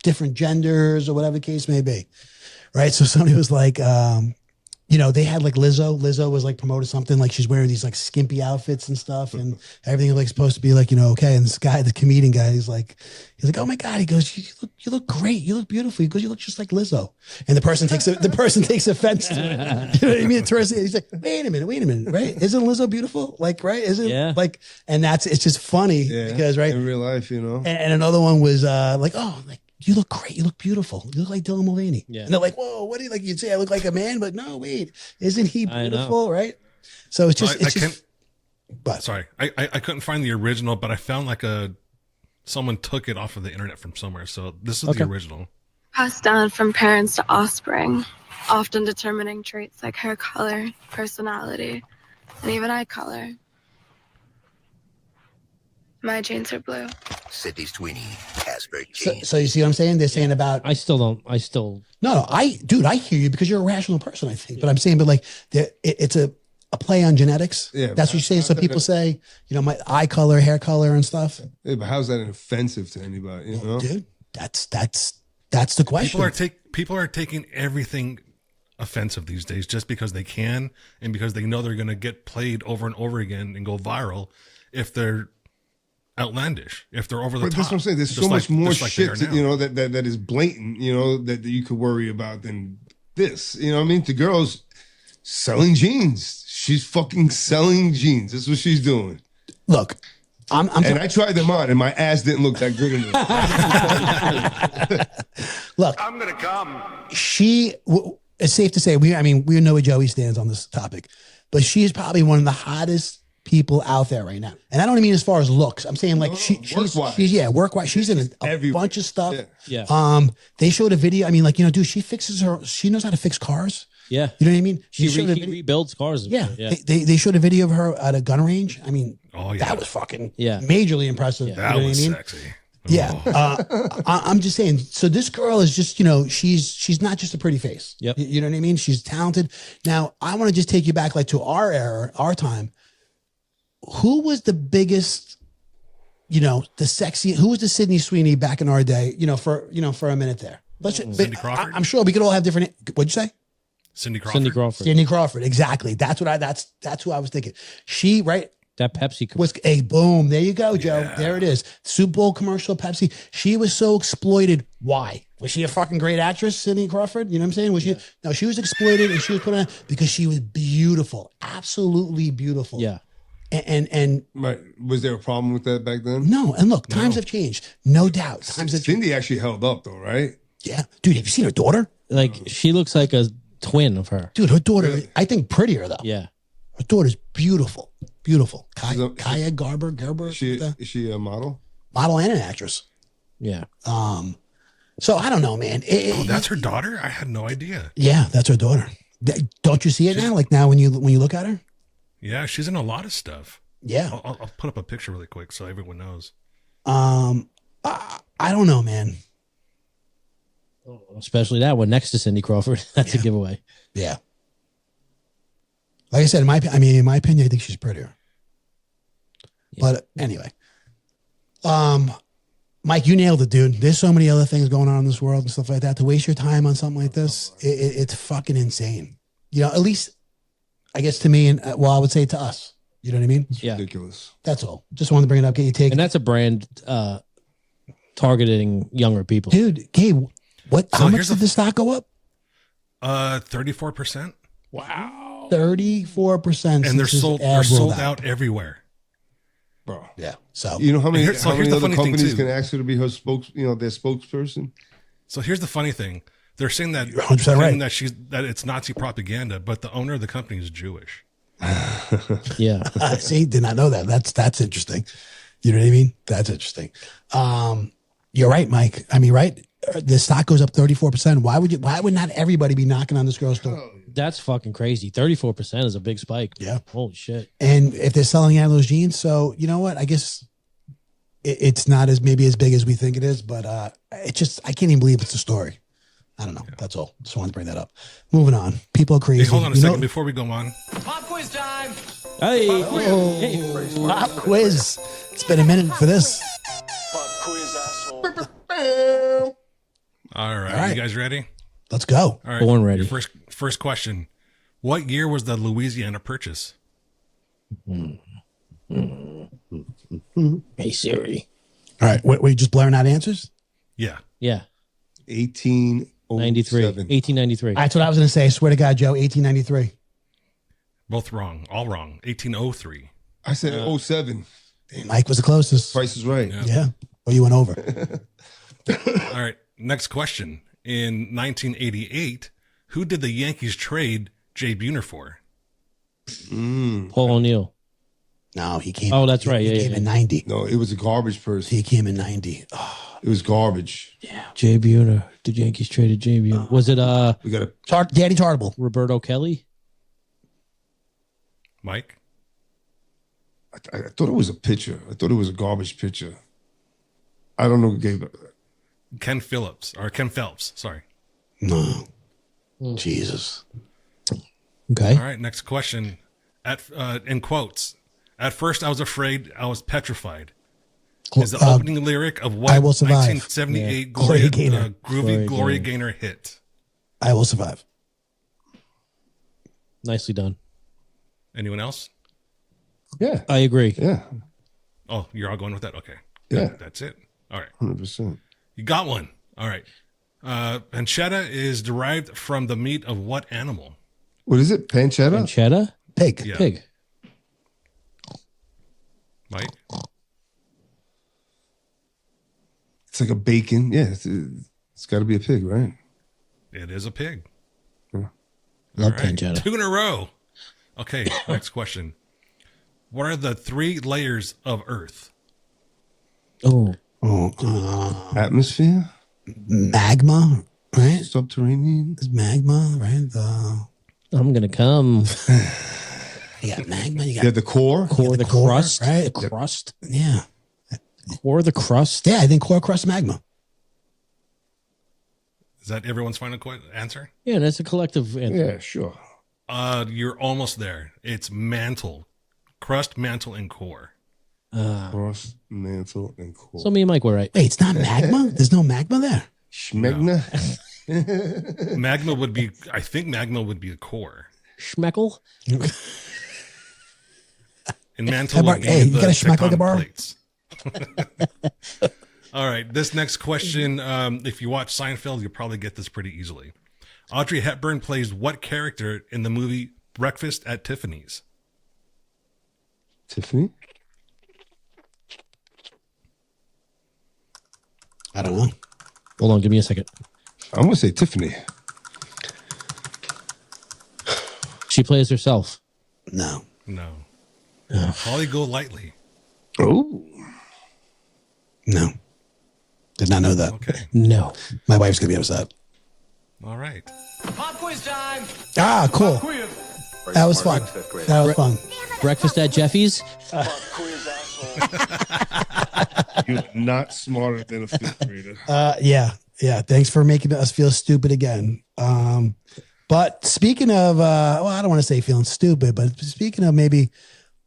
Different genders or whatever the case may be. Right. So somebody was like, you know, they had like Lizzo. Lizzo was like promoted something like she's wearing these like skimpy outfits and stuff, and everything was like supposed to be like, you know, okay. And this guy, the comedian guy, he's like, oh my God. He goes, you look great. You look beautiful. He goes, you look just like Lizzo. And the person takes offense to it. You know what I mean? He's like, wait a minute, right? Isn't Lizzo beautiful? Like, right? Isn't like, and it's just funny because right in real life, you know. And another one was like, oh, like, you look great. You look beautiful. You look like Dylan Mulvaney. Yeah. And they're like, whoa, what do you like? You'd say I look like a man, but no, wait, isn't he beautiful? Right. So it's just, sorry. I couldn't find the original, but I found like someone took it off of the internet from somewhere. So this is the original. Passed down from parents to offspring, often determining traits like hair color, personality, and even eye color. My jeans are blue. Sidney Sweeny has very jeans. So you see what I'm saying? They're saying about. I still. No, I hear you because you're a rational person, I think. But I'm saying, but like, it's a play on genetics. Yeah. That's what you're saying. So people say, you know, my eye color, hair color and stuff. Yeah, but how's that offensive to anybody? You know? Dude, that's the question. People are taking everything offensive these days just because they can and because they know they're going to get played over and over again and go viral if they're outlandish, if they're over the top. That's what I'm saying. There's so much more shit, you know, that is blatant, you know, that you could worry about than this. You know what I mean? The girl's selling jeans. She's fucking selling jeans. That's what she's doing. Look, I tried them on, and my ass didn't look that good in them. Look, I'm gonna come. It's safe to say we know where Joey stands on this topic, but she is probably one of the hottest people out there right now. And I don't mean as far as looks. I'm saying like she's work-wise. She's in a bunch of stuff. Yeah. They showed a video. I mean, like, you know, dude, she knows how to fix cars. Yeah. You know what I mean? She rebuilds cars. Yeah. They showed a video of her at a gun range. I mean, that was fucking majorly impressive. That was sexy. Yeah. I'm just saying. So this girl is just, you know, she's not just a pretty face. Yep. You know what I mean? She's talented. Now, I want to just take you back like to our era, our time. Who was the biggest, you know, who was the Sidney Sweeny back in our day, you know, for a minute there? Cindy Crawford. I'm sure we could all have different, what'd you say? Cindy Crawford. Cindy Crawford. Exactly. That's who I was thinking. She, right? That Pepsi commercial. Was a boom. There you go, Joe. Yeah. There it is. Super Bowl commercial, Pepsi. She was so exploited. Why? Was she a fucking great actress, Cindy Crawford? You know what I'm saying? Was she? No, she was exploited and she was put on because she was beautiful. Absolutely beautiful. Yeah. And right. Was there a problem with that back then? No. And look, times have changed. No doubt. Cindy actually held up though, right? Yeah. Dude, have you seen her daughter? Like, she looks like a twin of her. Dude, her daughter, I think prettier though. Yeah. Her daughter's beautiful. Beautiful. Kaya Gerber. Is she a model? Model and an actress. Yeah. So I don't know, man. That's her daughter? I had no idea. Yeah, that's her daughter. Don't you see it now? Like now when you look at her? Yeah, she's in a lot of stuff. Yeah. I'll put up a picture really quick so everyone knows. I don't know, man. Especially that one next to Cindy Crawford. That's a giveaway. Yeah. Like I said, in my opinion, I think she's prettier. Yeah. But anyway, Mike, you nailed it, dude. There's so many other things going on in this world and stuff like that. To waste your time on something like this, it's fucking insane. You know, at least I guess to me, and well, I would say to us. You know what I mean? It's ridiculous. That's all. Just wanted to bring it up, get your take. And that's a brand targeting younger people. Dude, Gabe, how much did the stock go up? 34%. Wow. 34%. And they're sold out everywhere. Bro. Yeah. So you know how many other companies can ask her to be her their spokesperson? So here's the funny thing. They're saying that, you're 100% right. that it's Nazi propaganda, but the owner of the company is Jewish. Yeah. See, did not know that. That's interesting. You know what I mean? That's interesting. You're right, Mike. I mean, right? the stock goes up 34%. Why would not everybody be knocking on this girl's door? That's fucking crazy. 34% is a big spike. Yeah. Holy shit. And if they're selling out of those jeans, so you know what? I guess it's not as maybe as big as we think it is, but it just I can't even believe it's a story. I don't know. Yeah. That's all. Just wanted to bring that up. Moving on. People are crazy. Hey, hold on a second before we go on. Pop quiz time. Hey, pop quiz. It's been a minute for this. Pop quiz, asshole. All right. You guys ready? Let's go. All right. Born ready. Your first question. What year was the Louisiana Purchase? Hey, Siri. All right. Were you just blaring out answers? Yeah. Yeah. 1893. That's what I was going to say. I swear to God, Joe, 1893. Both wrong. All wrong. 1803. I said 07. Mike was the closest. Price is right. Yeah. Well, you went over. All right. Next question. In 1988, who did the Yankees trade Jay Buhner for? Paul O'Neill. No, he came. Oh, that's right. He came in 90. No, it was a garbage person. He came in 90. Oh. It was garbage. Yeah. Jay Buhner. The Yankees traded Jay Buhner. Was it we got Daddy Tartable. Roberto Kelly? Mike? I thought it was a pitcher. I thought it was a garbage pitcher. I don't know who gave it. Ken Phelps. Sorry. No. Jesus. Okay. All right. Next question. In quotes. At first, I was afraid. I was petrified. Is the opening lyric of what I Will Survive. 1978 Gloria Gaynor. groovy Gloria Gaynor hit? I Will Survive. Nicely done. Anyone else? Yeah. I agree. Yeah. Oh, you're all going with that? Okay. Yeah. That's it. All right. 100%. You got one. All right. Pancetta is derived from the meat of what animal? What is it? Pancetta? Pancetta? Pig. Yeah. Pig. Mike? It's like a bacon. Yeah. It's got to be a pig, right? It is a pig. Love pancetta. 2 in a row. Okay. Next question. What are the 3 layers of Earth? Atmosphere? Magma, right? Subterranean? It's magma, right? I'm going to come. You got magma. You got Yeah, the core? The crust. right? The crust. Yeah. Core the crust. Yeah, I think core crust magma. Is that everyone's final answer? Yeah, that's a collective answer. Yeah, sure. You're almost there. It's mantle. Crust, mantle, and core. Cross, mantle, and core. So me and Mike were right. Wait, it's not magma? There's no magma there? Schmegna? Magma would be, I think magma would be the core. Schmeckle? And mantle would be hey, you the got a schmeck like a tectonic bar? plates. All right, this next question, if you watch Seinfeld, you'll probably get this pretty easily. Audrey Hepburn plays what character in the movie Breakfast at Tiffany's? Tiffany? I don't know. Hold on, give me a second. I'm going to say Tiffany. She plays herself. No. No. Holly Golightly. Oh. No. Did not know that. Okay. No. My wife's going to be upset. All right. Pop quiz time. Ah, cool. That was fun. That was fun. Breakfast at Jeffy's? Pop quiz, asshole. You're not smarter than a fifth grader. Yeah. Thanks for making us feel stupid again. But speaking of, I don't want to say feeling stupid, but speaking of maybe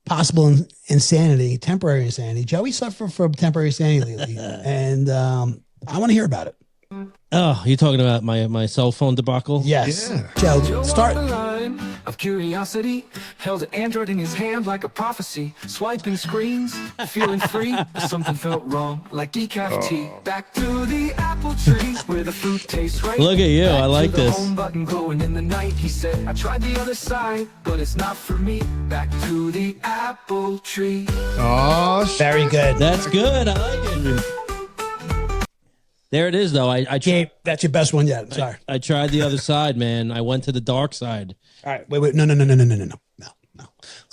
possible insanity, temporary insanity, Joey suffered from temporary insanity lately, and I want to hear about it. Oh, you talking about my cell phone debacle? Yes. Yeah. Joe, start. Of curiosity, held an Android in his hand like a prophecy, swiping screens, feeling free, but something felt wrong, like decaf tea. Back to the apple tree, where the fruit tastes right. Look at you, Back I like to the this. home button glowing in the night. He said, I tried the other side, but it's not for me. Back to the apple tree. Oh, Very good. That's good. I like it. There it is, though. I That's your best one yet. Sorry. I tried the other side, man. I went to the dark side. All right. Wait. No.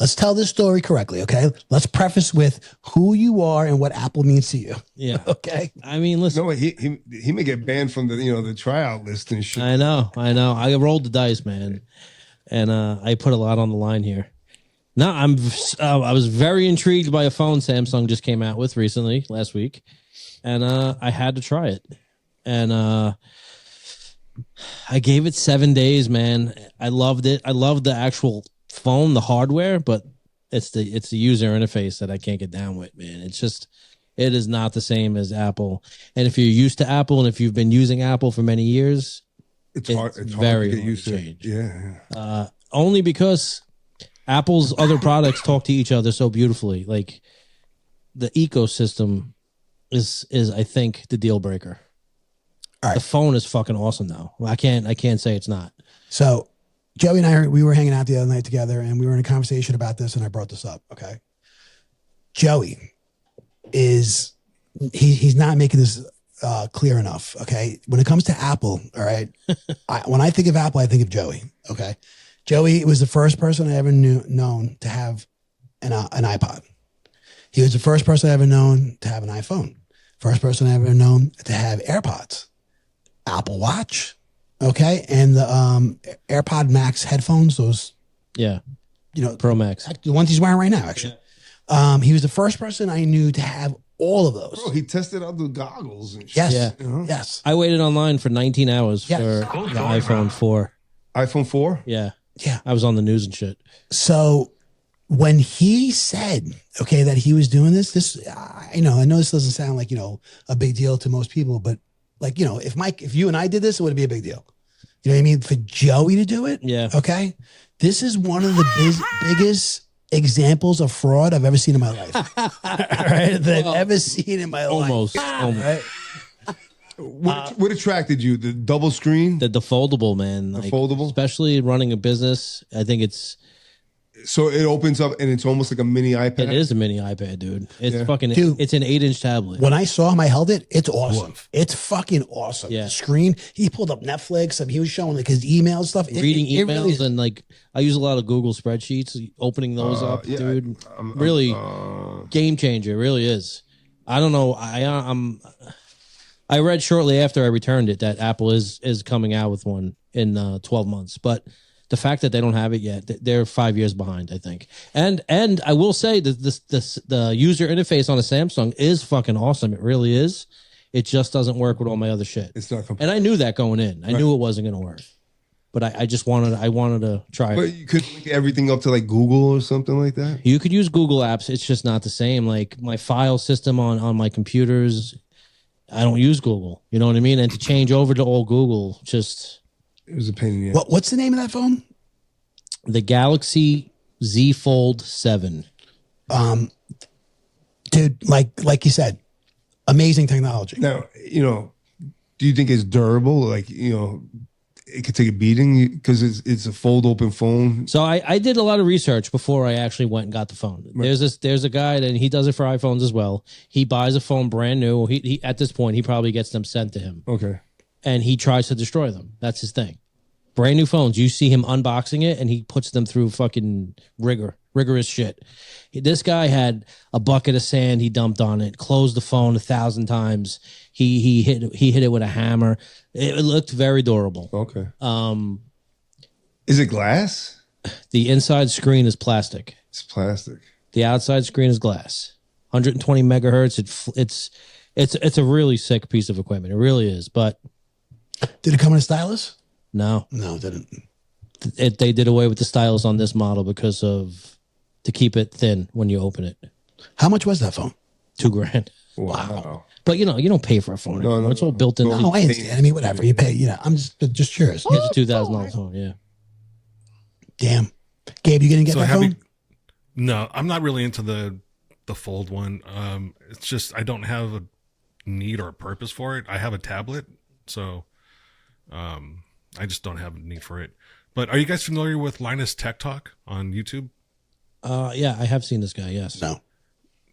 let's tell this story correctly, okay? Let's preface with who you are and what Apple means to you. Yeah. Okay. I mean, listen. No, he may get banned from the tryout list and shit. I know. I rolled the dice, man, and I put a lot on the line here. No, I was very intrigued by a phone Samsung just came out with recently last week, and I had to try it, and I gave it 7 days, man. I loved it. I loved the actual phone, the hardware, but it's the user interface that I can't get down with, man. It is not the same as Apple. And if you're used to Apple and if you've been using Apple for many years, it's hard to get used to it. Yeah. Only because Apple's other products talk to each other so beautifully. Like the ecosystem is I think the deal breaker. All right. The phone is fucking awesome though. I can't say it's not. So Joey and we were hanging out the other night together and we were in a conversation about this and I brought this up. Okay. Joey he's not making this clear enough. Okay. When it comes to Apple, all right. When I think of Apple, I think of Joey. Okay. Joey was the first person I ever known to have an iPod. He was the first person I ever known to have an iPhone. First person I ever known to have AirPods, Apple Watch. Okay. And the AirPod Max headphones, those, Pro Max, the ones he's wearing right now, actually. He was the first person I knew to have all of those. Bro, he tested out the goggles and shit. Yes. Yeah. Yes. I waited online for 19 hours for the iPhone 4. iPhone 4? Yeah. Yeah. I was on the news and shit. So when he said, okay, that he was doing this, I know this doesn't sound like, a big deal to most people, but like, if you and I did this, it would be a big deal. You know what I mean? For Joey to do it. Yeah. Okay. This is one of the biggest examples of fraud I've ever seen in my life. Right? That I've ever seen in my life. Almost. Right? What attracted you? The double screen? The foldable, man. The foldable? Especially running a business. I think it's... So it opens up and it's almost like a mini iPad? It is a mini iPad, dude. It's fucking... Dude, it's an 8-inch tablet. When I saw him, I held it. It's awesome. It's fucking awesome. Yeah. The screen. He pulled up Netflix and he was showing like his email stuff. Reading it emails really, and like I use a lot of Google spreadsheets. Opening those up, dude. Really game changer. It really is. I don't know. I read shortly after I returned it that Apple is coming out with one in 12 months, but the fact that they don't have it yet, they're 5 years behind, I think. And I will say that the user interface on a Samsung is fucking awesome. It really is. It just doesn't work with all my other shit. It's not complete. And I knew that going in. I knew it wasn't going to work. But I just wanted to try it. But you could link everything up to like Google or something like that? You could use Google apps. It's just not the same. Like my file system on my computers, I don't use Google. You know what I mean? And to change over to all Google, just... It was a pain in the ass. What's the name of that phone? The Galaxy Z Fold 7. Dude, like you said, amazing technology. Now, do you think it's durable? Like, it could take a beating because it's a fold open phone. So I did a lot of research before I actually went and got the phone. Right. There's a guy and he does it for iPhones as well. He buys a phone brand new. He at this point he probably gets them sent to him. Okay. And he tries to destroy them. That's his thing. Brand new phones. You see him unboxing it and he puts them through fucking rigorous shit. This guy had a bucket of sand he dumped on it, closed the phone 1,000 times. He hit it with a hammer. It looked very durable. Okay. Is it glass? The inside screen is plastic. It's plastic. The outside screen is glass. 120 megahertz. It's a really sick piece of equipment. It really is. But did it come in a stylus? No, it didn't. They did away with the stylus on this model because to keep it thin when you open it. How much was that phone? $2,000. Wow. But you don't pay for a phone. No, it's all built in. No, I understand. I mean, whatever you pay. I'm just curious. It's a $2,000 phone. Yeah. Damn. Gabe, you gonna get that phone? No, I'm not really into the fold one. It's just I don't have a need or a purpose for it. I have a tablet, so I just don't have a need for it. But are you guys familiar with Linus Tech Talk on YouTube? Yeah, I have seen this guy. Yes. No.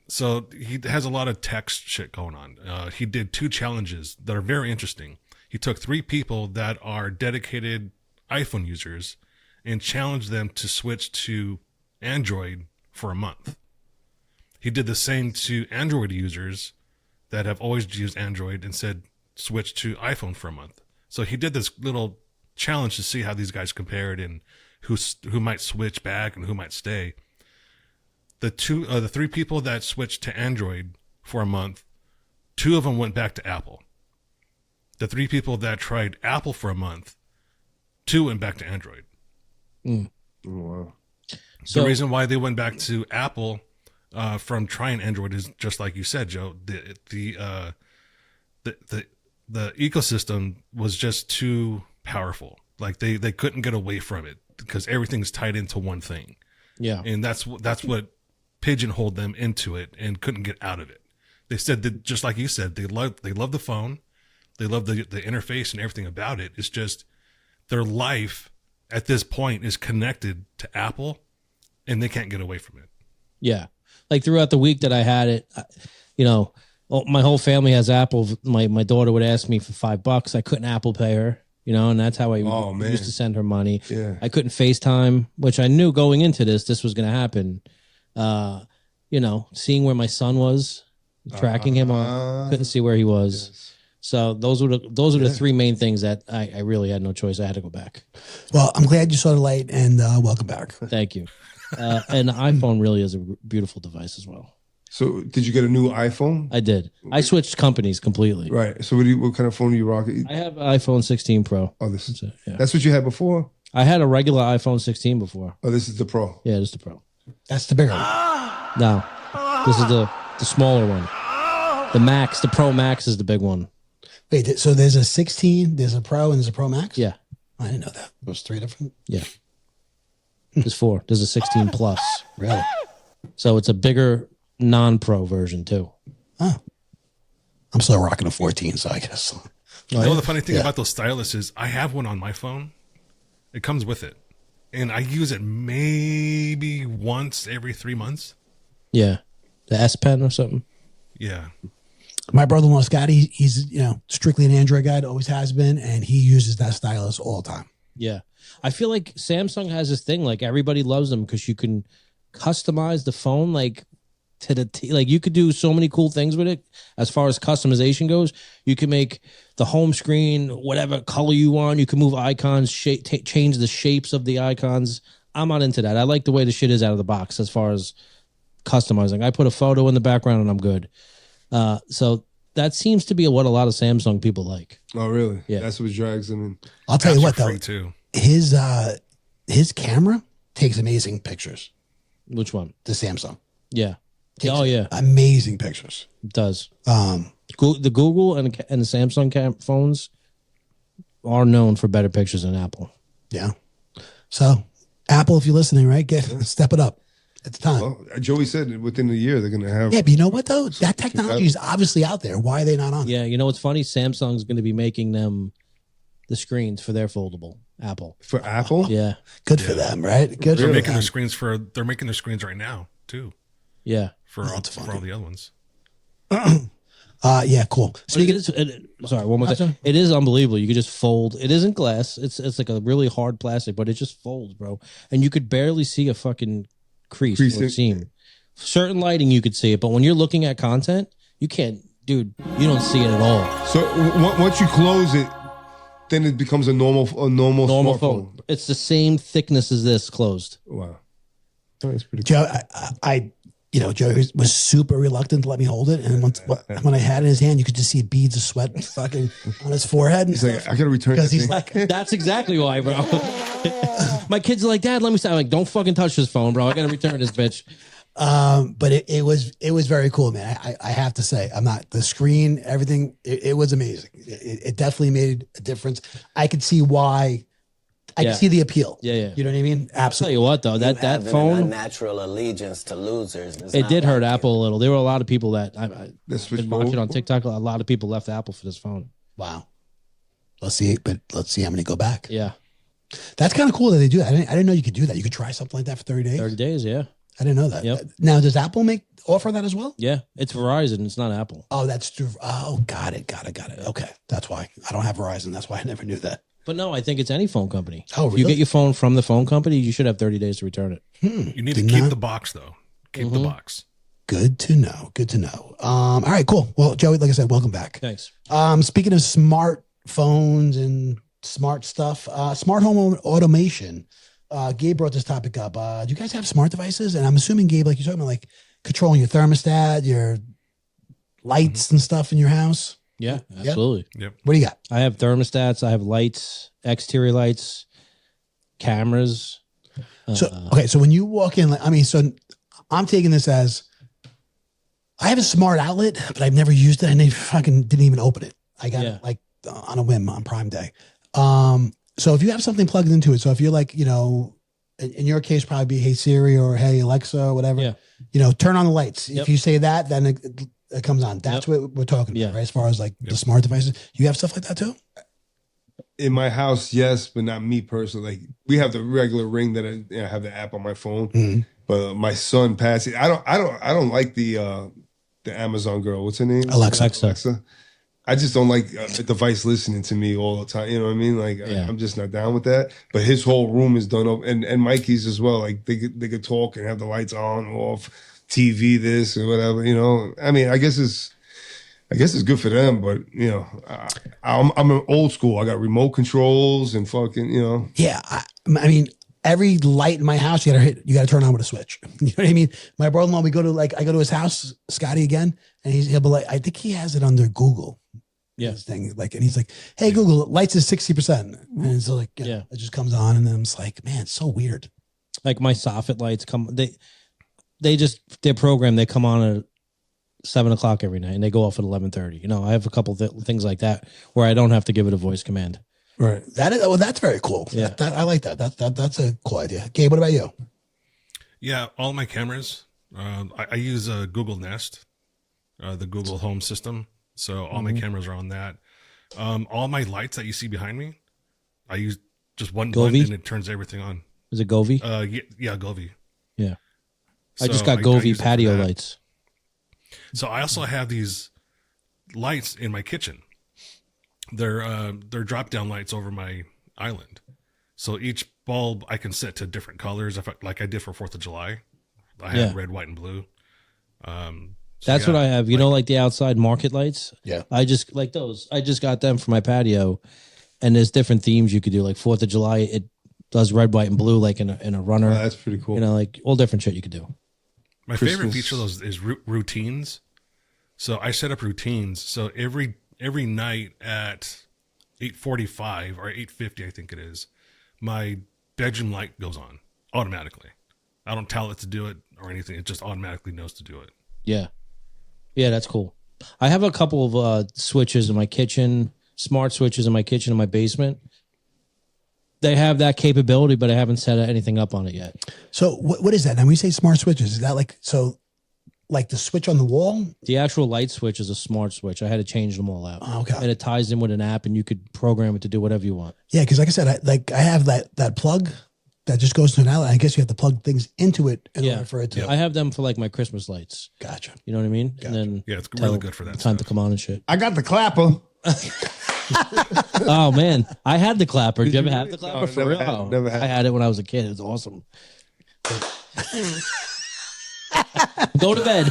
So he has a lot of tech shit going on. He did 2 challenges that are very interesting. He took 3 people that are dedicated iPhone users and challenged them to switch to Android for a month. He did the same to Android users that have always used Android and said switch to iPhone for a month. So he did this little challenge to see how these guys compared and who might switch back and who might stay. The three people that switched to Android for a month, 2 of them went back to Apple. The 3 people that tried Apple for a month, 2 went back to Android. Oh, wow. So, the reason why they went back to Apple from trying Android is just like you said, Joe. The ecosystem was just too powerful. Like they couldn't get away from it because everything's tied into one thing. Yeah, and that's what pigeonholed them into it and couldn't get out of it. They said that, just like you said, they love the phone, they love the interface and everything about it. It's just their life at this point is connected to Apple, and they can't get away from it. Yeah, like throughout the week that I had it, my whole family has Apple. My daughter would ask me for $5. I couldn't Apple Pay her, and that's how I used to send her money. Yeah. I couldn't FaceTime, which I knew going into this was going to happen. Seeing where my son was, tracking him on, couldn't see where he was. Yes. So those were the 3 main things that I really had no choice. I had to go back. Well, I'm glad you saw the light, and welcome back. Thank you. And the iPhone really is a beautiful device as well. So did you get a new iPhone? I did. I switched companies completely. Right. So what kind of phone do you rock? I have an iPhone 16 Pro. Oh, that's what you had before? I had a regular iPhone 16 before. Oh, this is the Pro. Yeah, this is the Pro. That's the bigger one. No, this is the smaller one. The Max, the Pro Max is the big one. Wait, so there's a 16, there's a Pro, and there's a Pro Max? Yeah. I didn't know that. There's 3 different? Yeah. There's 4. There's a 16 Plus. Really? So it's a bigger non-Pro version too. Oh. I'm still rocking a 14, so I guess. The funny thing about those stylus is I have one on my phone. It comes with it. And I use it maybe once every 3 months. Yeah. The S Pen or something. Yeah. My brother-in-law, Scott, he's strictly an Android guy, always has been, and he uses that stylus all the time. Yeah. I feel like Samsung has this thing, like everybody loves them because you can customize the phone like to the like you could do so many cool things with it as far as customization goes. You can make the home screen whatever color you want. You can move icons, change the shapes of the icons. I'm not into that. I like the way the shit is out of the box as far as customizing. I put a photo in the background and I'm good. So that seems to be what a lot of Samsung people like. Oh, really? Yeah. That's what drags them in. I'll tell you what, though. Too. His camera takes amazing pictures. Which one? The Samsung. Yeah. Takes yeah. Amazing pictures. It does. The Google and the Samsung phones are known for better pictures than Apple. Yeah. So, Apple, if you're listening, right, step it up. It's time. Well, Joey said within a year they're going to have. Yeah, but you know what, though? That technology is obviously out there. Why are they not on it? Yeah, you know what's funny? Samsung's going to be making them the screens for their foldable. Apple. For Apple? Yeah. Good for them, right? Good they're for making them. they're making their screens right now, too. Yeah. For all the other ones. Yeah, cool. Sorry, one more thing. It is unbelievable. You could just fold. It isn't glass. It's like a really hard plastic, but it just folds, bro. And you could barely see a fucking crease or seam. Certain lighting you could see it, but when you're looking at content, you can't, dude. You don't see it at all. So once you close it, then it becomes a normal smartphone. Phone. It's the same thickness as this closed. Wow, that's pretty cool. Joe, Joe was super reluctant to let me hold it, and when I had it in his hand, you could just see beads of sweat fucking on his forehead. He's like, I gotta return because he's like, that's exactly why, bro. My kids are like, Dad, let me stop. I'm like, don't fucking touch this phone, bro. I gotta return this bitch. But it was very cool, man. I have to say, the screen, everything, it was amazing. It definitely made a difference. I could see why. I can see the appeal. Yeah. You know what I mean? Absolutely. I'll tell you what, though, that phone, a natural allegiance to losers. It did hurt Apple a little. There were a lot of people that I've been watching over? on TikTok. A lot of people left Apple for this phone. Wow. Let's see how many go back. Yeah. That's kind of cool that they do that. I didn't know you could do that. You could try something like that for 30 days. 30 days, yeah. I didn't know that. Yep. Now, does Apple offer that as well? Yeah, it's Verizon. It's not Apple. Oh, that's true. Oh, got it. Okay, that's why I don't have Verizon. That's why I never knew that. But no, I think it's any phone company. Oh, If you really? get your phone from the phone company, you should have 30 days to return it. You need to keep the box though. Keep the box. Good to know. Good to know. All right, cool. Well, Joey, like I said, welcome back. Thanks. Speaking of smartphones and smart stuff, smart home automation. Gabe brought this topic up. Do you guys have smart devices? And I'm assuming, Gabe, like you're talking about, like controlling your thermostat, your lights and stuff in your house. Yeah, absolutely. Yep. What do you got? I have thermostats. I have lights, exterior lights, cameras. So okay, so when you walk in, so I'm taking this as I have a smart outlet, but I've never used it, and they fucking didn't even open it. I got it like on a whim on Prime Day. So if you have something plugged into it, so if you're like, in your case, probably be Hey Siri or Hey Alexa or whatever, turn on the lights. If you say that, then it comes on. That's what we're talking about, right? As far as like the smart devices, you have stuff like that too. In my house, yes, but not me personally. Like we have the regular Ring that I have the app on my phone, but my son passed it. I don't like the Amazon girl. What's her name? Alexa. I just don't like a device listening to me all the time. You know what I mean? Like I'm just not down with that. But his whole room is done up, and Mikey's as well. Like they could talk and have the lights on, off, TV, this or whatever. I mean, I guess it's good for them, but I'm an old school. I got remote controls and fucking. Yeah, I mean, every light in my house you gotta turn on with a switch. You know what I mean? My brother-in-law, I go to his house, Scotty again, and he'll be like, I think he has it under Google. Yeah. This thing, and he's like, hey, Google, lights is 60%. And so it just comes on, and then I'm just like, man, it's so weird. Like my soffit lights they're programmed. They come on at 7:00 every night, and they go off at 11:30. I have a couple things like that where I don't have to give it a voice command. Right. That's very cool. Yeah. I like that. That's a cool idea. Gabe, what about you? Yeah, all my cameras. I use Google Nest, the Google Home system. So all my cameras are on that. All my lights that you see behind me, I use just one button and it turns everything on. Is it Govee? Yeah, Govee. Yeah. So I just got Govee patio lights. So I also have these lights in my kitchen. They're drop down lights over my island. So each bulb I can set to different colors, like I did for 4th of July. I have red, white, and blue. That's what I have. Like the outside market lights. Yeah. I just like those. I just got them for my patio, and there's different themes you could do. Like 4th of July, it does red, white, and blue, like in a runner. Oh, that's pretty cool. Like all different shit you could do. My favorite feature of those is routines. So I set up routines. So every night at 8:45 or 8:50, I think it is, my bedroom light goes on automatically. I don't tell it to do it or anything. It just automatically knows to do it. Yeah. Yeah, that's cool. I have a couple of switches in my kitchen, smart switches in my kitchen in my basement. They have that capability, but I haven't set anything up on it yet. So what is that? Now, when we say smart switches, is that like the switch on the wall? The actual light switch is a smart switch. I had to change them all out. Oh, okay. And it ties in with an app, and you could program it to do whatever you want. Yeah, because like I said, I have that plug that just goes to an outlet. I guess you have to plug things into it in order for it to. I have them for like my Christmas lights. Gotcha. You know what I mean? Gotcha. And then it's really good for that. Time to come on and shit. I got the clapper. Oh man, I had the clapper. Did you ever have the clapper? No, for real? never had. I had it when I was a kid. It was awesome. Go to bed.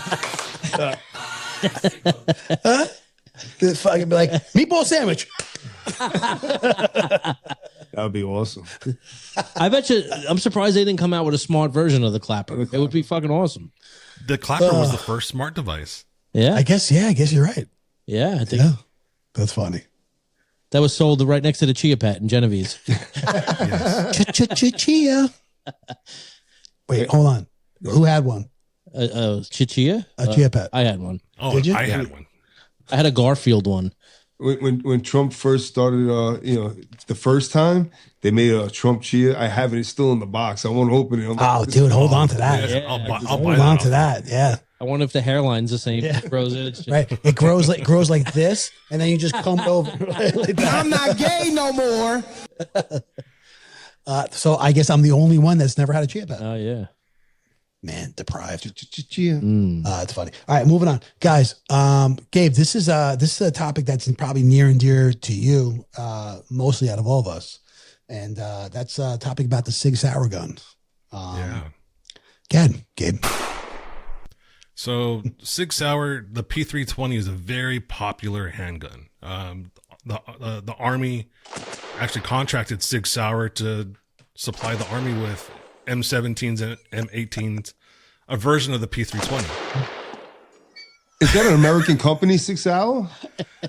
This fucking be like meatball sandwich. That would be awesome. I bet you. I'm surprised they didn't come out with a smart version of the clapper. It would be fucking awesome. The clapper was the first smart device. Yeah, I guess you're right. Yeah, I think that's funny. That was sold right next to the Chia Pet in Genevieve's. Chia. Wait, hold on. Who had one? Chia? A Chia Pet. I had one. Oh, Did you? I had one. I had a Garfield one. When Trump first started, the first time they made a Trump Chia, I have it. It's still in the box. I want to open it. Dude, hold on to that. Yeah, I'll buy Hold on to that. Yeah. I wonder if the hairline's the same. Yeah. It grows in. Right. It grows like this, and then you just comb it over. Like that. I'm not gay no more. So I guess I'm the only one that's never had a Chia Pet. Oh yeah. Man, deprived. Yeah. It's funny. All right, moving on, guys. Gabe, this is a topic that's probably near and dear to you, mostly out of all of us, and that's a topic about the Sig Sauer gun. Yeah. Go ahead, Gabe. So Sig Sauer, the P320 is a very popular handgun. The Army actually contracted Sig Sauer to supply the Army with M17s and M18s, a version of the P320. Is that an American company, Sig Sauer?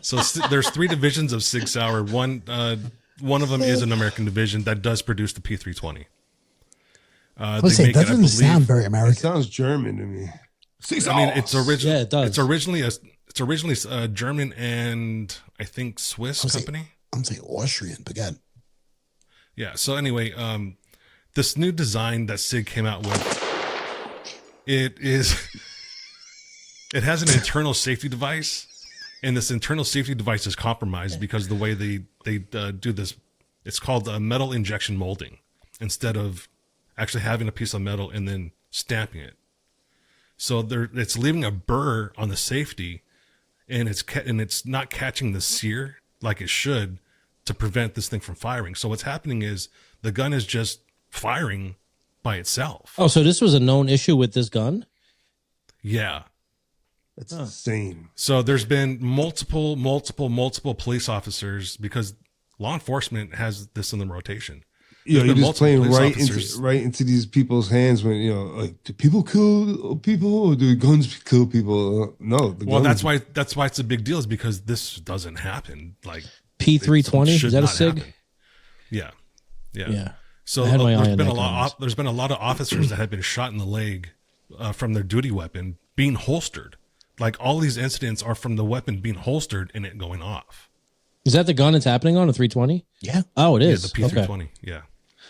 So there's 3 divisions of Sig Sauer. One of them is an American division that does produce the P320. That doesn't sound very American. It sounds German to me. I mean, it's originally it does. It's originally a German and I think Swiss company. I'm saying Austrian, but good. Yeah. So anyway, this new design that Sig came out with, it has an internal safety device, and this internal safety device is compromised because the way they do this, it's called metal injection molding instead of actually having a piece of metal and then stamping it. So it's leaving a burr on the safety, and it's not catching the sear like it should to prevent this thing from firing. So what's happening is the gun is just firing by itself. Oh, so this was a known issue with this gun? Yeah. That's insane. So there's been multiple police officers, because law enforcement has this in the rotation. You're just playing right officers. into these people's hands when, like, do people kill people or do guns kill people? No. Well, that's why it's a big deal, is because this doesn't happen. Like P320, is that a Sig? Happen. Yeah. Yeah. So there's been a lot of officers that have been shot in the leg from their duty weapon being holstered. Like, all these incidents are from the weapon being holstered and it going off. Is that the gun it's happening on, a 320? Yeah. Oh, it is. Yeah, the P320. Okay.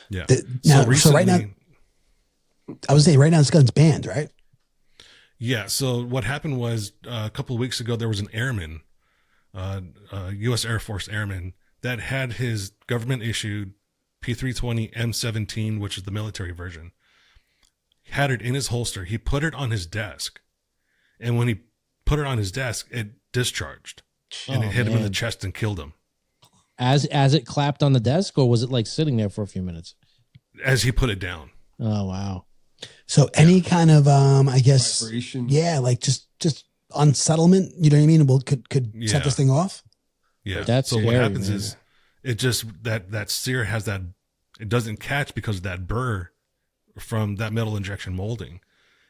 Yeah. So right now, I was saying right now this gun's banned, right? Yeah. So what happened was a couple of weeks ago, there was an airman, U.S. Air Force airman, that had his government issued P320 M17, which is the military version, had it in his holster. He put it on his desk. And when he put it on his desk, it discharged and it hit him in the chest and killed him. As it clapped on the desk, or was it like sitting there for a few minutes? As he put it down. Oh, wow. So any kind of, I guess, vibration. Yeah, like just unsettlement, you know what I mean? Could set this thing off. Yeah. That's so scary, what happens man. is it just, that sear has that, it doesn't catch because of that burr from that metal injection molding.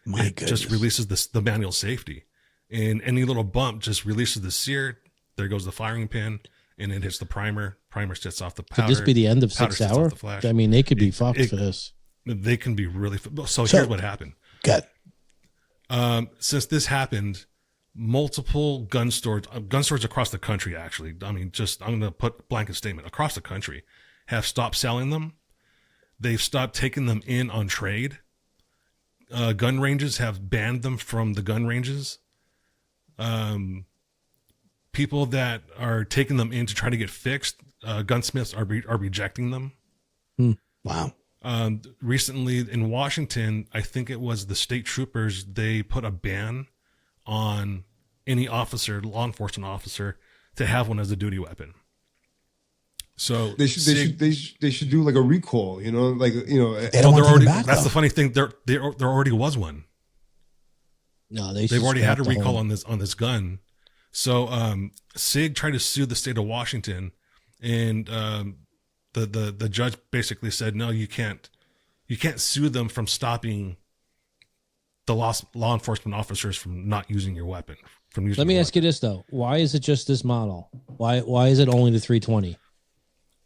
It just releases the manual safety, and any little bump just releases the sear. There goes the firing pin, and it hits the primer. Primer sets off the powder. Could this be the end of Powder 6 sets off Hour? the flash. I mean, they could be fucked for this. They can be really. So here's what happened. Good. Since this happened, multiple gun stores across the country, actually, I mean, I'm going to put a blanket statement, across the country, have stopped selling them. They've stopped taking them in on trade. Gun ranges have banned them from the gun ranges. People that are taking them in to try to get fixed, gunsmiths are rejecting them. Wow. Recently in Washington, I think it was the state troopers, they put a ban on any officer, law enforcement officer, to have one as a duty weapon. So they should do like a recall, like, that's the funny thing. There already was one. No, they've already had a recall on this gun. So SIG tried to sue the state of Washington, and the judge basically said, no, you can't sue them from stopping the law enforcement officers from not using your weapon. Let me ask you this though: why is it just this model? Why is it only the 320?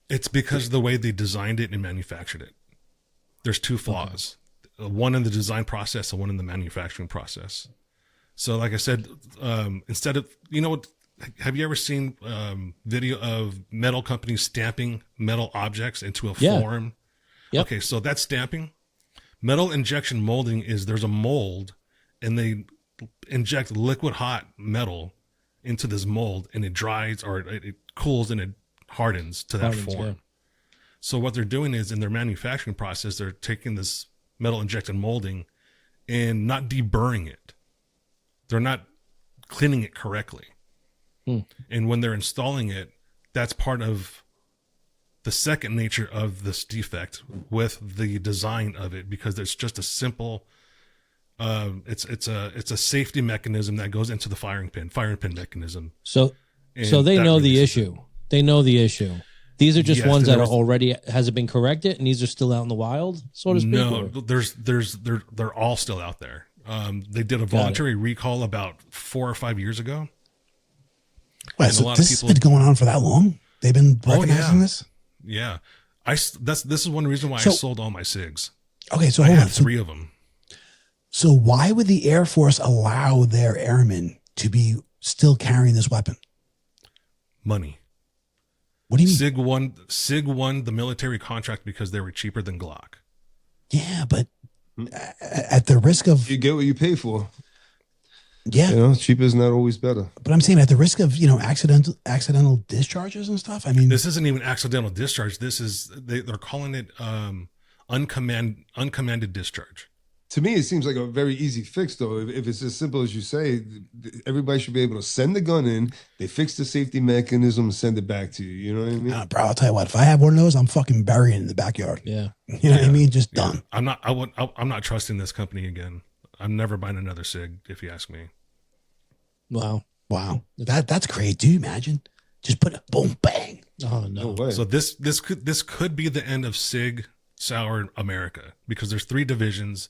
It's because of the way they designed it and manufactured it. There's 2 flaws: one in the design process and one in the manufacturing process. So, like I said, instead of, have you ever seen video of metal companies stamping metal objects into a form? Yep. Okay, so that's stamping. Metal injection molding is there's a mold, and they inject liquid hot metal into this mold, and it dries, or it cools, and it hardens to that form. Yeah. So what they're doing is, in their manufacturing process, they're taking this metal injection molding and not deburring it. They're not cleaning it correctly. And when they're installing it, that's part of the second nature of this defect with the design of it, because it's just a simple, it's a safety mechanism that goes into the firing pin mechanism. So they know the issue. They know the issue. These are just ones that are already, has it been corrected, and these are still out in the wild, so to speak? No, they're all still out there. They did a voluntary recall about 4 or 5 years ago. Wait, so this has been going on for that long? They've been recognizing this? Yeah. This is one reason why I sold all my SIGs. Okay, so I hold had on. 3 of them. So why would the Air Force allow their airmen to be still carrying this weapon? Money. What do you mean? SIG won the military contract because they were cheaper than Glock. Yeah, but at the risk of... You get what you pay for. Yeah. You know, cheap is not always better. But I'm saying at the risk of, accidental discharges and stuff. I mean, this isn't even accidental discharge. This is, they're calling it uncommanded discharge. To me, it seems like a very easy fix, though. If it's as simple as you say, everybody should be able to send the gun in, they fix the safety mechanism, and send it back to you. You know what I mean? Bro, I'll tell you what. If I have one of those, I'm fucking burying it in the backyard. Yeah. You know what I mean? Just done. I'm not trusting this company again. I'm never buying another SIG, if you ask me. Wow. That's great. Do you imagine? Just put a boom, bang. Oh, no way. So this could be the end of SIG Sauer America, because there's 3 divisions.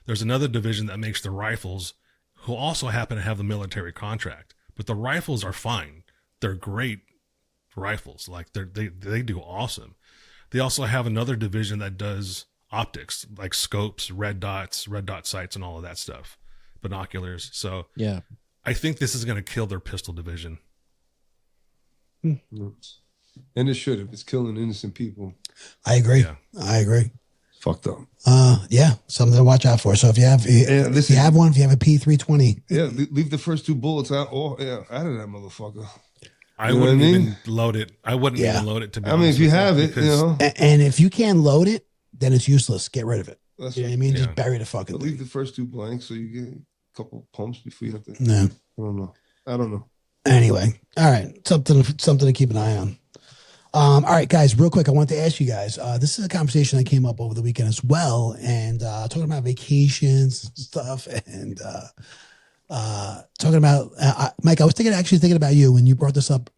There's another division that makes the rifles, who also happen to have the military contract. But the rifles are fine. They're great rifles. Like they do awesome. They also have another division that does optics, like scopes, red dot sights, and all of that stuff, binoculars. So yeah, I think this is going to kill their pistol division. And it should, if it's killing innocent people. I agree. Yeah. I agree. Fucked up. Yeah, something to watch out for. So if you have, if you have a P320, leave the first 2 bullets out. Out of that motherfucker. I wouldn't even load it. I wouldn't even load it, to be honest. I mean, if you have it, and if you can't load it, then it's useless. Get rid of it. That's you know what I mean? Just bury the fucking thing. Leave the first 2 blanks so you get a couple pumps before you have to. No. I don't know. Anyway, all right, something to keep an eye on. All right, guys, real quick, I wanted to ask you guys, this is a conversation that came up over the weekend as well, and talking about vacations and stuff, and talking about, Mike, I was thinking about you when you brought this up.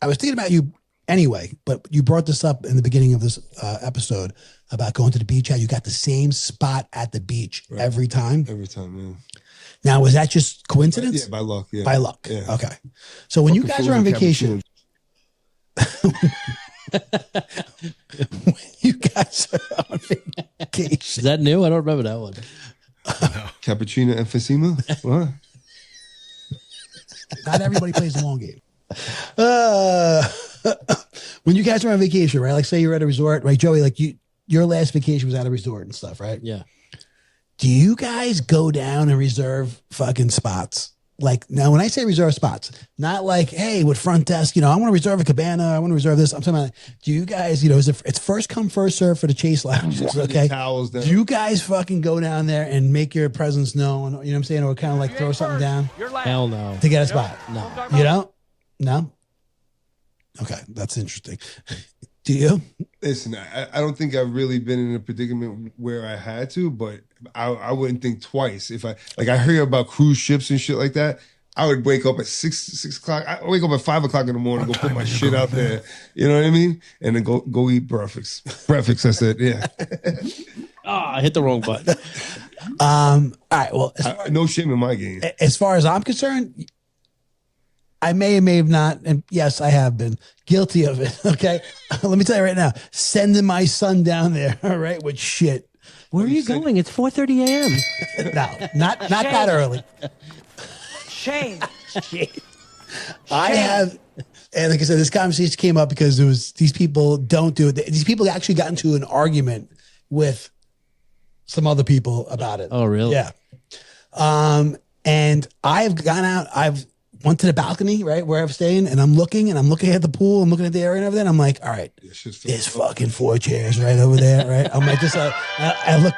I was thinking about you anyway, but you brought this up in the beginning of this episode about going to the beach, how you got the same spot at the beach every time. Every time, yeah. Now, was that just coincidence? Yeah, by luck. Yeah. By luck. Yeah. Okay. So when you guys are on vacation, when you guys are on vacation, is that new? I don't remember that one. Cappuccino emphysema? What? Not everybody plays the long game. When you guys are on vacation, right? Like say you're at a resort, right, Joey? Like your last vacation was at a resort and stuff, right? Yeah. Do you guys go down and reserve fucking spots? Like now, when I say reserve spots, not like, hey, with front desk, I want to reserve a cabana. I want to reserve this. I'm talking about, do you guys, it's first come, first serve for the Chase Lounges, okay? Towels down. Do you guys fucking go down there and make your presence known? You know what I'm saying? Or kind of like throw something down? Hell no. To get a spot? No. You don't? No? Okay, that's interesting. Do you? Listen, I don't think I've really been in a predicament where I had to, but I wouldn't think twice. If I hear about cruise ships and shit like that, I would wake up at 6 o'clock. I wake up at 5 o'clock in the morning, go put my shit out there. You know what I mean? And then go eat breakfast. Breakfast, I said, yeah. I hit the wrong button. All right, well. No shame in my game. As far as I'm concerned, I may have not, and yes, I have been guilty of it. Okay, let me tell you right now, sending my son down there, all right, with shit. Where are you going? It's 4:30 a.m. No, not that early. Shame. I have, and like I said, this conversation came up because there was these people don't do it. These people actually got into an argument with some other people about it. Oh, really? Yeah. And I've gone out. went to the balcony, right, where I'm staying, and I'm looking at the pool, I'm looking at the area and everything. I'm like, all right, there's fucking 4 chairs right over there, right? I'm like, just I look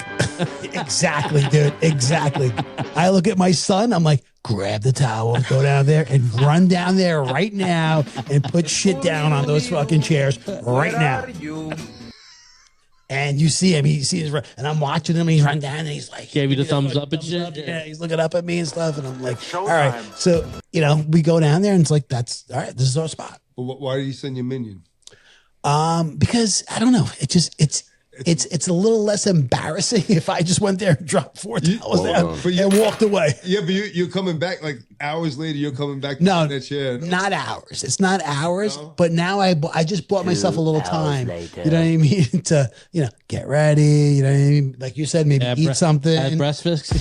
exactly, dude, exactly. I look at my son, I'm like, grab the towel, go down there and run down there right now and put shit down on those fucking chairs right now. And you see him, and I'm watching him, and he's run down, and he's like, gave you the thumbs up and shit. Yeah, he's looking up at me and stuff, and I'm like, all right. So, we go down there, and it's like, that's all right. This is our spot. Well, why do you send your minion? Because I don't know. It's a little less embarrassing if I just went there and dropped 4 towels down and walked away. Yeah, but you're coming back like hours later. You're coming back. No, that chair. Not hours. It's not hours. No. But now I just bought myself a little time. Later. You know what I mean? To get ready. You know what I mean? Like you said, maybe eat something. Breakfast.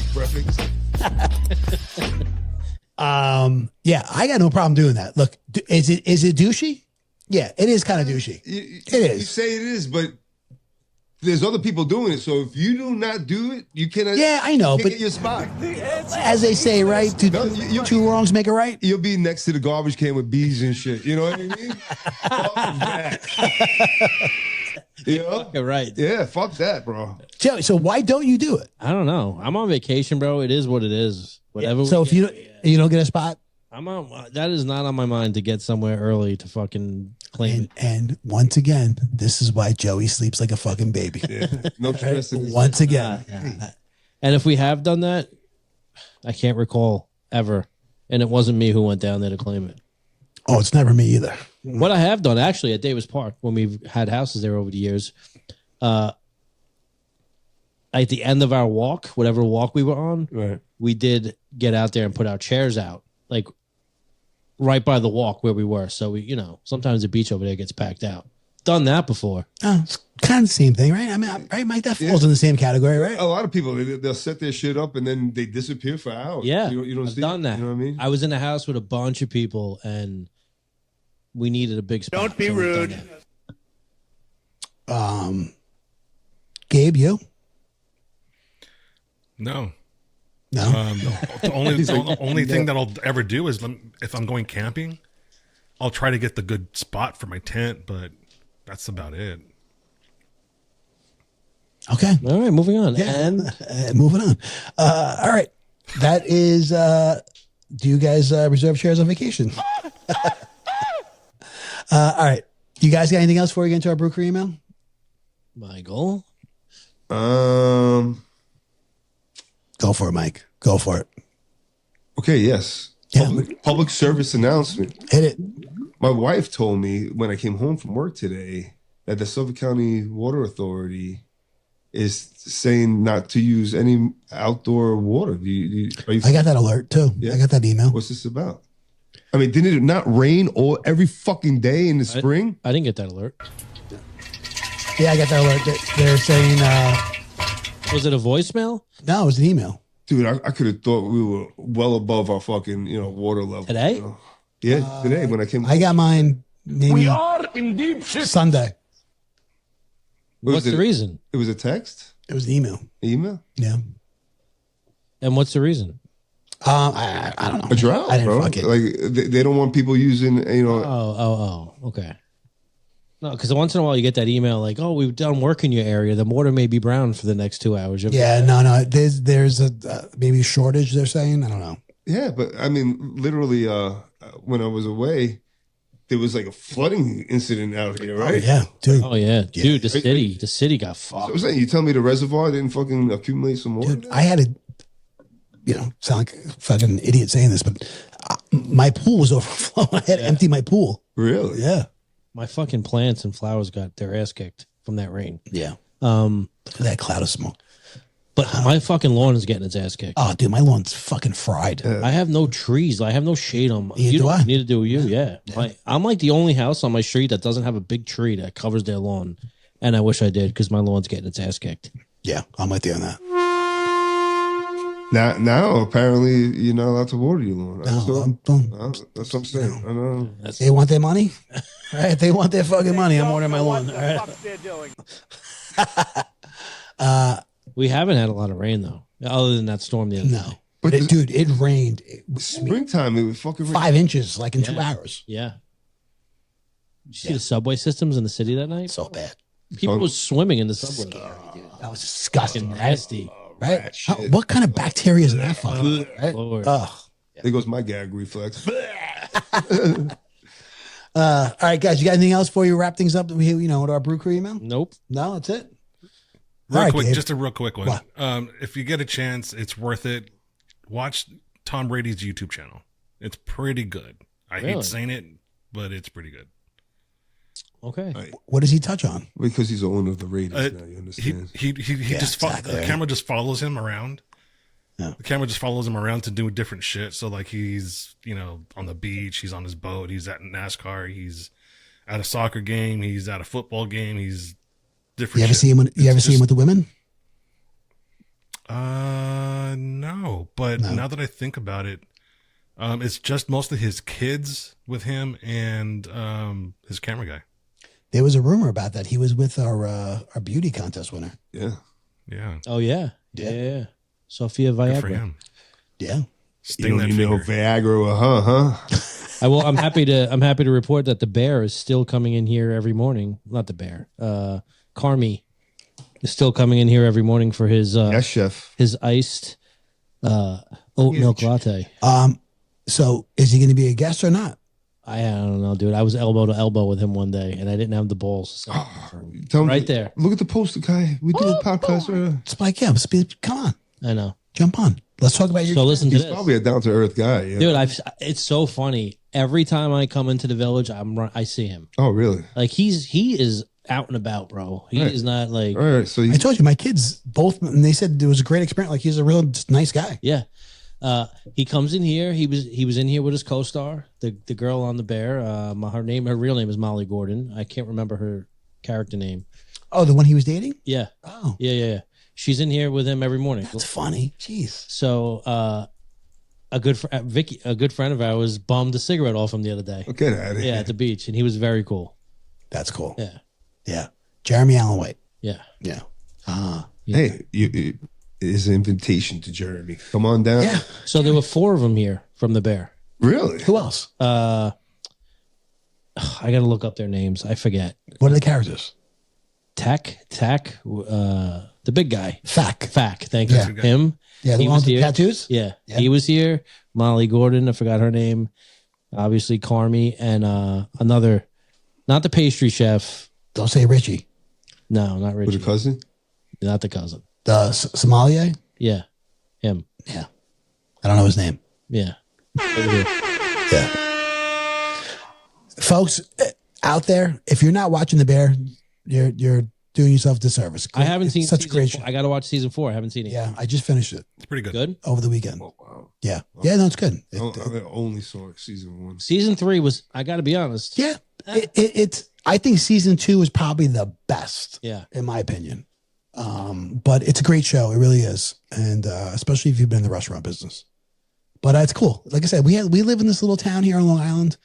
Yeah, I got no problem doing that. Look, is it douchey? Yeah, it is kind of douchey. It is. You say it is, but there's other people doing it. So if you do not do it, you cannot. Yeah, I know, but get your spot. As they say, right? Two wrongs make a right. You'll be next to the garbage can with bees and shit. You know what I mean? Fuck that. You're right. Yeah, fuck that, bro. Joey, so why don't you do it? I don't know. I'm on vacation, bro. It is what it is. Whatever. Yeah. So if you don't get a spot, that is not on my mind to get somewhere early to fucking claim it. And once again, this is why Joey sleeps like a fucking baby. Yeah. No stress. Once again. And if we have done that, I can't recall ever. And it wasn't me who went down there to claim it. Oh, it's never me either. What I have done actually at Davis Park when we've had houses there over the years, at the end of our walk, whatever walk we were on, right, we did get out there and put our chairs out, like right by the walk where we were. So we, sometimes the beach over there gets packed out. Done that before. Oh, it's kind of the same thing, right? I mean, right, Mike, that falls in the same category, right? A lot of people, they'll set their shit up and then they disappear for hours. Yeah, you don't I've see done it. that. You know what I mean? I was in a house with a bunch of people and we needed a big spot. Don't be rude. Gabe, you? No. No. The only thing that I'll ever do is if I'm going camping, I'll try to get the good spot for my tent, but that's about it. Okay. All right, moving on. Yeah. And moving on. All right. That is, do you guys reserve chairs on vacation? All right. You guys got anything else before we get into our brew crew email? Michael? Go for it, Mike. Go for it. Okay, yes. Yeah. Public service announcement. Hit it. My wife told me when I came home from work today that the Suffolk County Water Authority is saying not to use any outdoor water. Are you I got that alert too. Yeah. I got that email. What's this about? I mean, didn't it not rain every fucking day in the spring? I didn't get that alert. Yeah, I got that alert. They're saying... was it a voicemail? No, it was an email. Dude, I could have thought we were well above our fucking, water level. Today? Yeah, today when I came. I got mine maybe We are in deep shit. Sunday. What's the reason? It was a text? It was an email. Email? Yeah. And what's the reason? I don't know. A drought, I didn't bro. fuck it. Like they don't want people using, Oh, okay. No, because once in a while you get that email like, "Oh, we've done work in your area. The water may be brown for the next 2 hours." Yeah, no. There's a maybe shortage. They're saying. I don't know. Yeah, but I mean, literally, when I was away, there was like a flooding incident out here, right? Oh, yeah, dude. Oh yeah, dude. The city got fucked. I was saying, you tell me the reservoir didn't fucking accumulate some water? Dude, I had to, sound like a fucking idiot saying this, but my pool was overflowing. I had to empty my pool. Really? Yeah. My fucking plants and flowers got their ass kicked from that rain. Yeah. Look at that cloud of smoke. But my fucking lawn is getting its ass kicked. Oh, dude, my lawn's fucking fried. I have no trees. I have no shade on. I? Neither do you. Yeah. I'm like the only house on my street that doesn't have a big tree that covers their lawn, and I wish I did because my lawn's getting its ass kicked. Yeah, I'm with you on that. Now apparently you're not allowed to water your lawn. That's what I'm saying. I know. They want their money, right? They want their fucking money. I'm watering my lawn. All right. We haven't had a lot of rain though, other than that storm the other day. But dude, it rained. Springtime, it was fucking 5 inches like in 2 hours. Yeah. Did you see the subway systems in the city that night? So bad. People were swimming in the subway. That was disgusting. Nasty. Right? What kind of bacteria is that fucking? Right? Ugh. There goes my gag reflex. All right, guys, you got anything else before you wrap things up? With our brew crew email? Nope. No, that's it. Real quick, just a real quick one. If you get a chance, it's worth it. Watch Tom Brady's YouTube channel. It's pretty good. I hate saying it, but it's pretty good. Okay. What does he touch on? Because he's the owner of the Raiders now, you understand? He just the camera just follows him around. Yeah. The camera just follows him around to do different shit. So like he's, on the beach, he's on his boat, he's at NASCAR, he's at a soccer game, he's at a football game, he's different. You ever see him with the women? No. But now that I think about it, it's just mostly his kids with him and his camera guy. There was a rumor about that. He was with our beauty contest winner. Yeah. Yeah. Oh yeah. Yeah. Sophia Good for Viagra. him. Yeah. Sting that finger. Viagra, I'm happy to report that the bear is still coming in here every morning. Not the bear. Carmi is still coming in here every morning for his yes, chef. His iced oat milk latte. So is he going to be a guest or not? I don't know, dude. I was elbow to elbow with him one day, and I didn't have the balls. So right there. Look at the poster, guy. We did a podcast earlier. Spike, come on. I know. Jump on. Let's talk about your. So listen to He's this. probably a down to earth guy, yeah. Dude. It's so funny. Every time I come into the village, I see him. Oh, really? Like he is out and about, bro. He is not like. All right, so I told you my kids both, and they said it was a great experience. Like he's a real nice guy. Yeah. He comes in here. He was in here with his co-star, the girl on the bear. Her real name is Molly Gordon. I can't remember her character name. Oh, the one he was dating? Yeah. Oh. Yeah. She's in here with him every morning. That's funny. Jeez. So, a good friend of ours, bummed a cigarette off him the other day. Get out of here. Yeah, at the beach, and he was very cool. That's cool. Yeah. Yeah. Jeremy Allen White. Yeah. Yeah. Hey, it is an invitation to Jeremy. Come on down. Yeah. So there were 4 of them here from the bear. Really? Who else? I got to look up their names. I forget. What are the characters? Tack, the big guy. Fack. Thank you. Yeah. Him. Yeah, the He one was with the here. tattoos? Yeah. Yeah. He was here. Molly Gordon, I forgot her name. Obviously, Carmi, and another, not the pastry chef. Don't say Richie. No, not Richie. With a cousin? Not the cousin. The sommelier? Yeah. Him. Yeah. I don't know his name. Yeah. Over here. Yeah. Folks out there, if you're not watching The Bear, you're doing yourself a disservice. I haven't seen such a great show. I got to watch season 4. I haven't seen it. Yeah, I just finished it. It's pretty good. Good. Over the weekend. Oh, wow. Yeah. Yeah, no, it's good. I only saw season 1. Season 3 was, I got to be honest. Yeah. It's I think season 2 is probably the best. Yeah. In my opinion. But it's a great show. It really is. And especially if you've been in the restaurant business. But it's cool. Like I said, we live in this little town here on Long Island,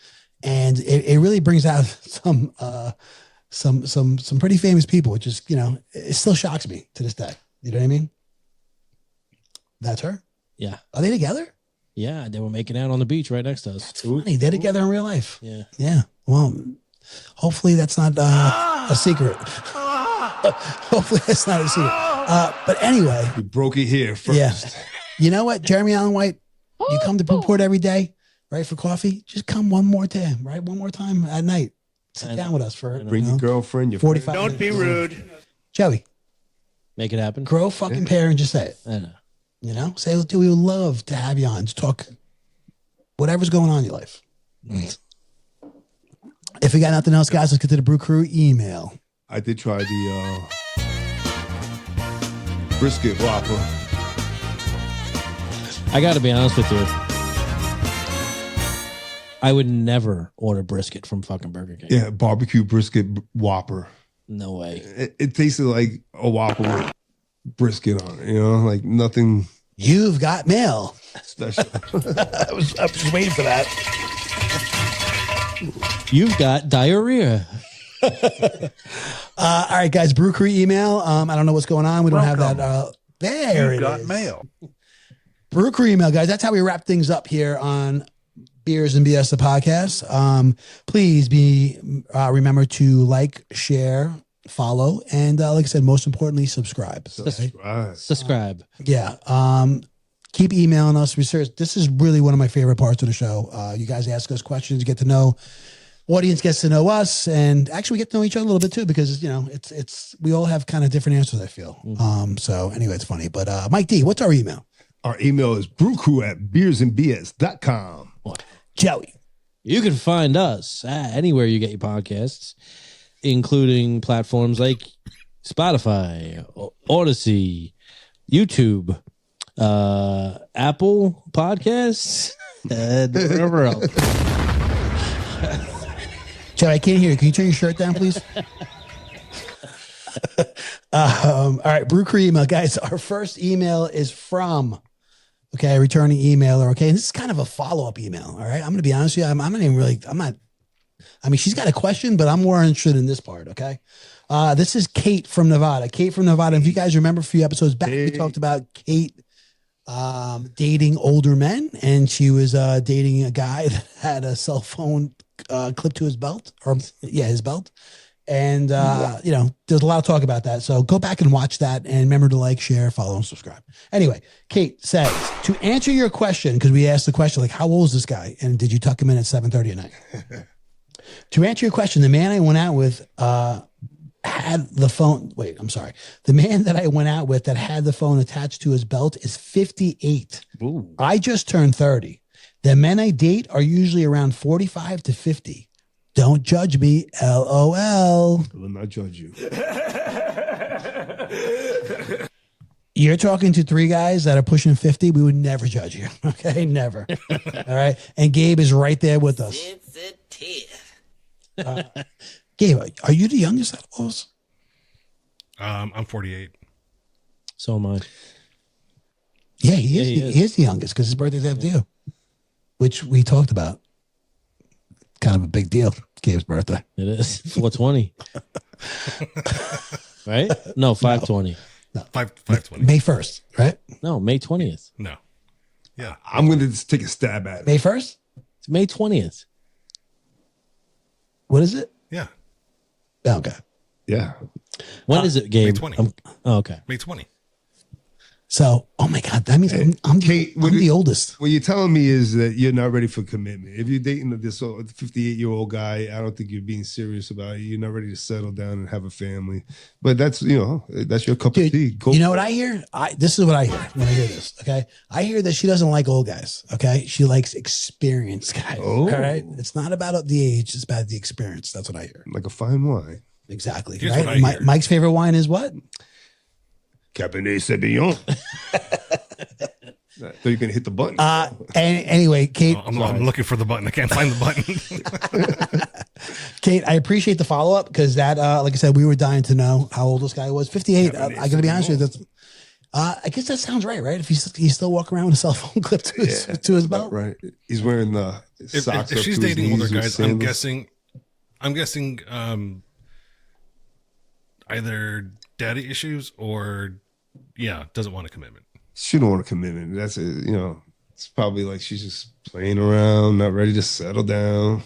and it really brings out some pretty famous people, which is, it still shocks me to this day. You know what I mean? That's her? Yeah. Are they together? Yeah, they were making out on the beach right next to us. That's funny. They're together in real life. Yeah. Yeah. Well, hopefully that's not a secret. Hopefully that's not a secret. But anyway. We broke it here first. Yeah. You know what, Jeremy Allen White? You come to Brewport every day, right, for coffee? Just come one more time, right? One more time at night. Sit down with us for Bring your girlfriend, your 45 Don't be minutes. rude. Joey, Make it happen. grow a fucking pair and just say it. I know. Say, dude, we would love to have you on to talk whatever's going on in your life. If we got nothing else, guys, let's get to the Brew Crew email. I did try the brisket Whopper. I got to be honest with you. I would never order brisket from fucking Burger King. Yeah, barbecue brisket Whopper. No way. It tasted like a Whopper with brisket on it, like nothing You've got mail. special. I was just waiting for that. You've got diarrhea. All right, guys, Brew Crew email. I don't know what's going on. We don't have that. There You it got is. mail. Brew Crew email, guys. That's how we wrap things up here on Beers and BS, the podcast. Please remember to like, share, follow, and like I said, most importantly, subscribe. Subscribe. Keep emailing us. This is really one of my favorite parts of the show. You guys ask us questions, get to know. Audience gets to know us, and actually we get to know each other a little bit too, because it's we all have kind of different answers, I feel. So anyway, it's funny. But Mike D, what's our email? Our email is brewcrew@beersandbs.com. Joey, you can find us anywhere you get your podcasts, including platforms like Spotify, Odyssey, YouTube, Apple Podcasts, and wherever else. Joe, I can't hear you. Can you turn your shirt down, please? All right, Brew Crew email, guys. Our first email is from returning emailer. Okay, and this is kind of a follow-up email. All right, I'm going to be honest with you. I mean, she's got a question, but I'm more interested in this part. Okay, this is Kate from Nevada. Kate from Nevada. If you guys remember a few episodes back, we talked about Kate dating older men, and she was dating a guy that had a cell phone clipped to his belt, his belt. And, there's a lot of talk about that. So go back and watch that, and remember to like, share, follow, and subscribe. Anyway, Kate says, to answer your question, because we asked the question, like, how old is this guy? And did you tuck him in at 7:30 at night? To answer your question, the man I went out with had the phone. Wait, I'm sorry. The man that I went out with that had the phone attached to his belt is 58. Ooh. I just turned 30. The men I date are usually around 45 to 50. Don't judge me. LOL. I will not judge you. You're talking to three guys that are pushing 50. We would never judge you. Okay. Never. All right. And Gabe is right there with us. Gabe, are you the youngest out of us? I'm 48. So am I. Yeah, he is the youngest because his birthday's after you, which we talked about. Kind of a big deal. Gabe's birthday. It is 420. Right? No, 520. No. 520. May 1st, right? No, May 20th. No. Yeah. I'm going to just take a stab at it. May 1st? It's May 20th. What is it? Yeah. Okay. Yeah. When is it, Gabe? May 20. Okay. May 20. So, oh my God, that means I'm the oldest. What you're telling me is that you're not ready for commitment. If you're dating this 58-year-old guy, I don't think you're being serious about it. You're not ready to settle down and have a family. But that's your cup of tea. You know what I hear? This is what I hear when I hear this. Okay, I hear that she doesn't like old guys. Okay, she likes experienced guys. Oh. All right, it's not about the age; it's about the experience. That's what I hear. Like a fine wine. Exactly. Here's Right. what I hear. Mike's favorite wine is what? Cabernet Sauvignon. So you're going to hit the button. And anyway, Kate. I'm looking for the button. I can't find the button. Kate, I appreciate the follow up because that, like I said, we were dying to know how old this guy was. 58. I got to be honest with you. That's, I guess that sounds right? If he's still walking around with a cell phone clip to his belt. Right. He's wearing the socks. If she's up to his dating older knees with guys, sandals. I'm guessing either daddy issues or doesn't want a commitment. She don't want a commitment. That's it. It's probably like she's just playing around, not ready to settle down.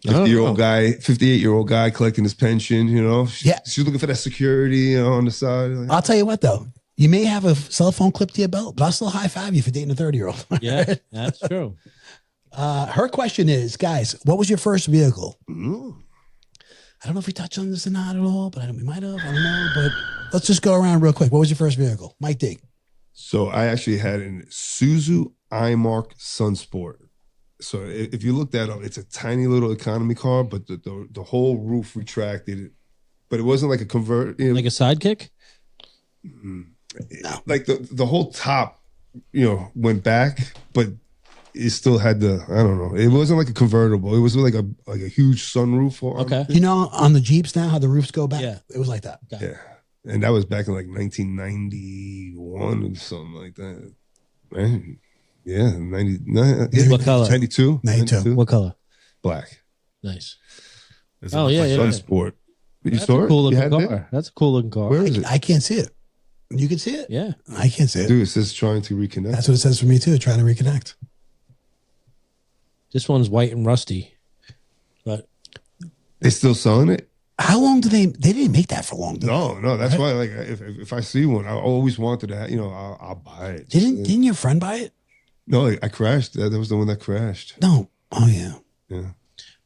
58-year-old guy collecting his pension. She's looking for that security on the side. I'll tell you what though, you may have a cell phone clipped to your belt, but I'll still high five you for dating a 30-year-old. Yeah, that's true. Her question is, guys, what was your first vehicle? Ooh. I don't know if we touched on this or not at all, but we might have. I don't know, but let's just go around real quick. What was your first vehicle? Mike D. So I actually had an Isuzu iMark Sunsport. So if you look that up, it's a tiny little economy car, but the whole roof retracted. But it wasn't like a convert. Like a sidekick? No. Like the whole top, went back, but it still had I don't know. It wasn't like a convertible. It was like a huge sunroof. Okay. On the Jeeps now, how the roofs go back? Yeah. It was like that. Yeah. And that was back in like 1991 or something like that. Man. Yeah. 99. Yeah. What color? 92. 92. What color? Black. Nice. Is it Sunsport. You That's saw a it? cool You looking had car. it? That's a cool looking car. Where is it? I can't see it. You can see it? Yeah. I can't see it. Dude, it says trying to reconnect. That's what it says for me too, trying to reconnect. This one's white and rusty. But they still selling it? How long do they didn't make that for long. No, that's why like if I see one, I always wanted to I'll buy it. Didn't your friend buy it? No, I crashed. That was the one that crashed. No. Oh yeah. Yeah.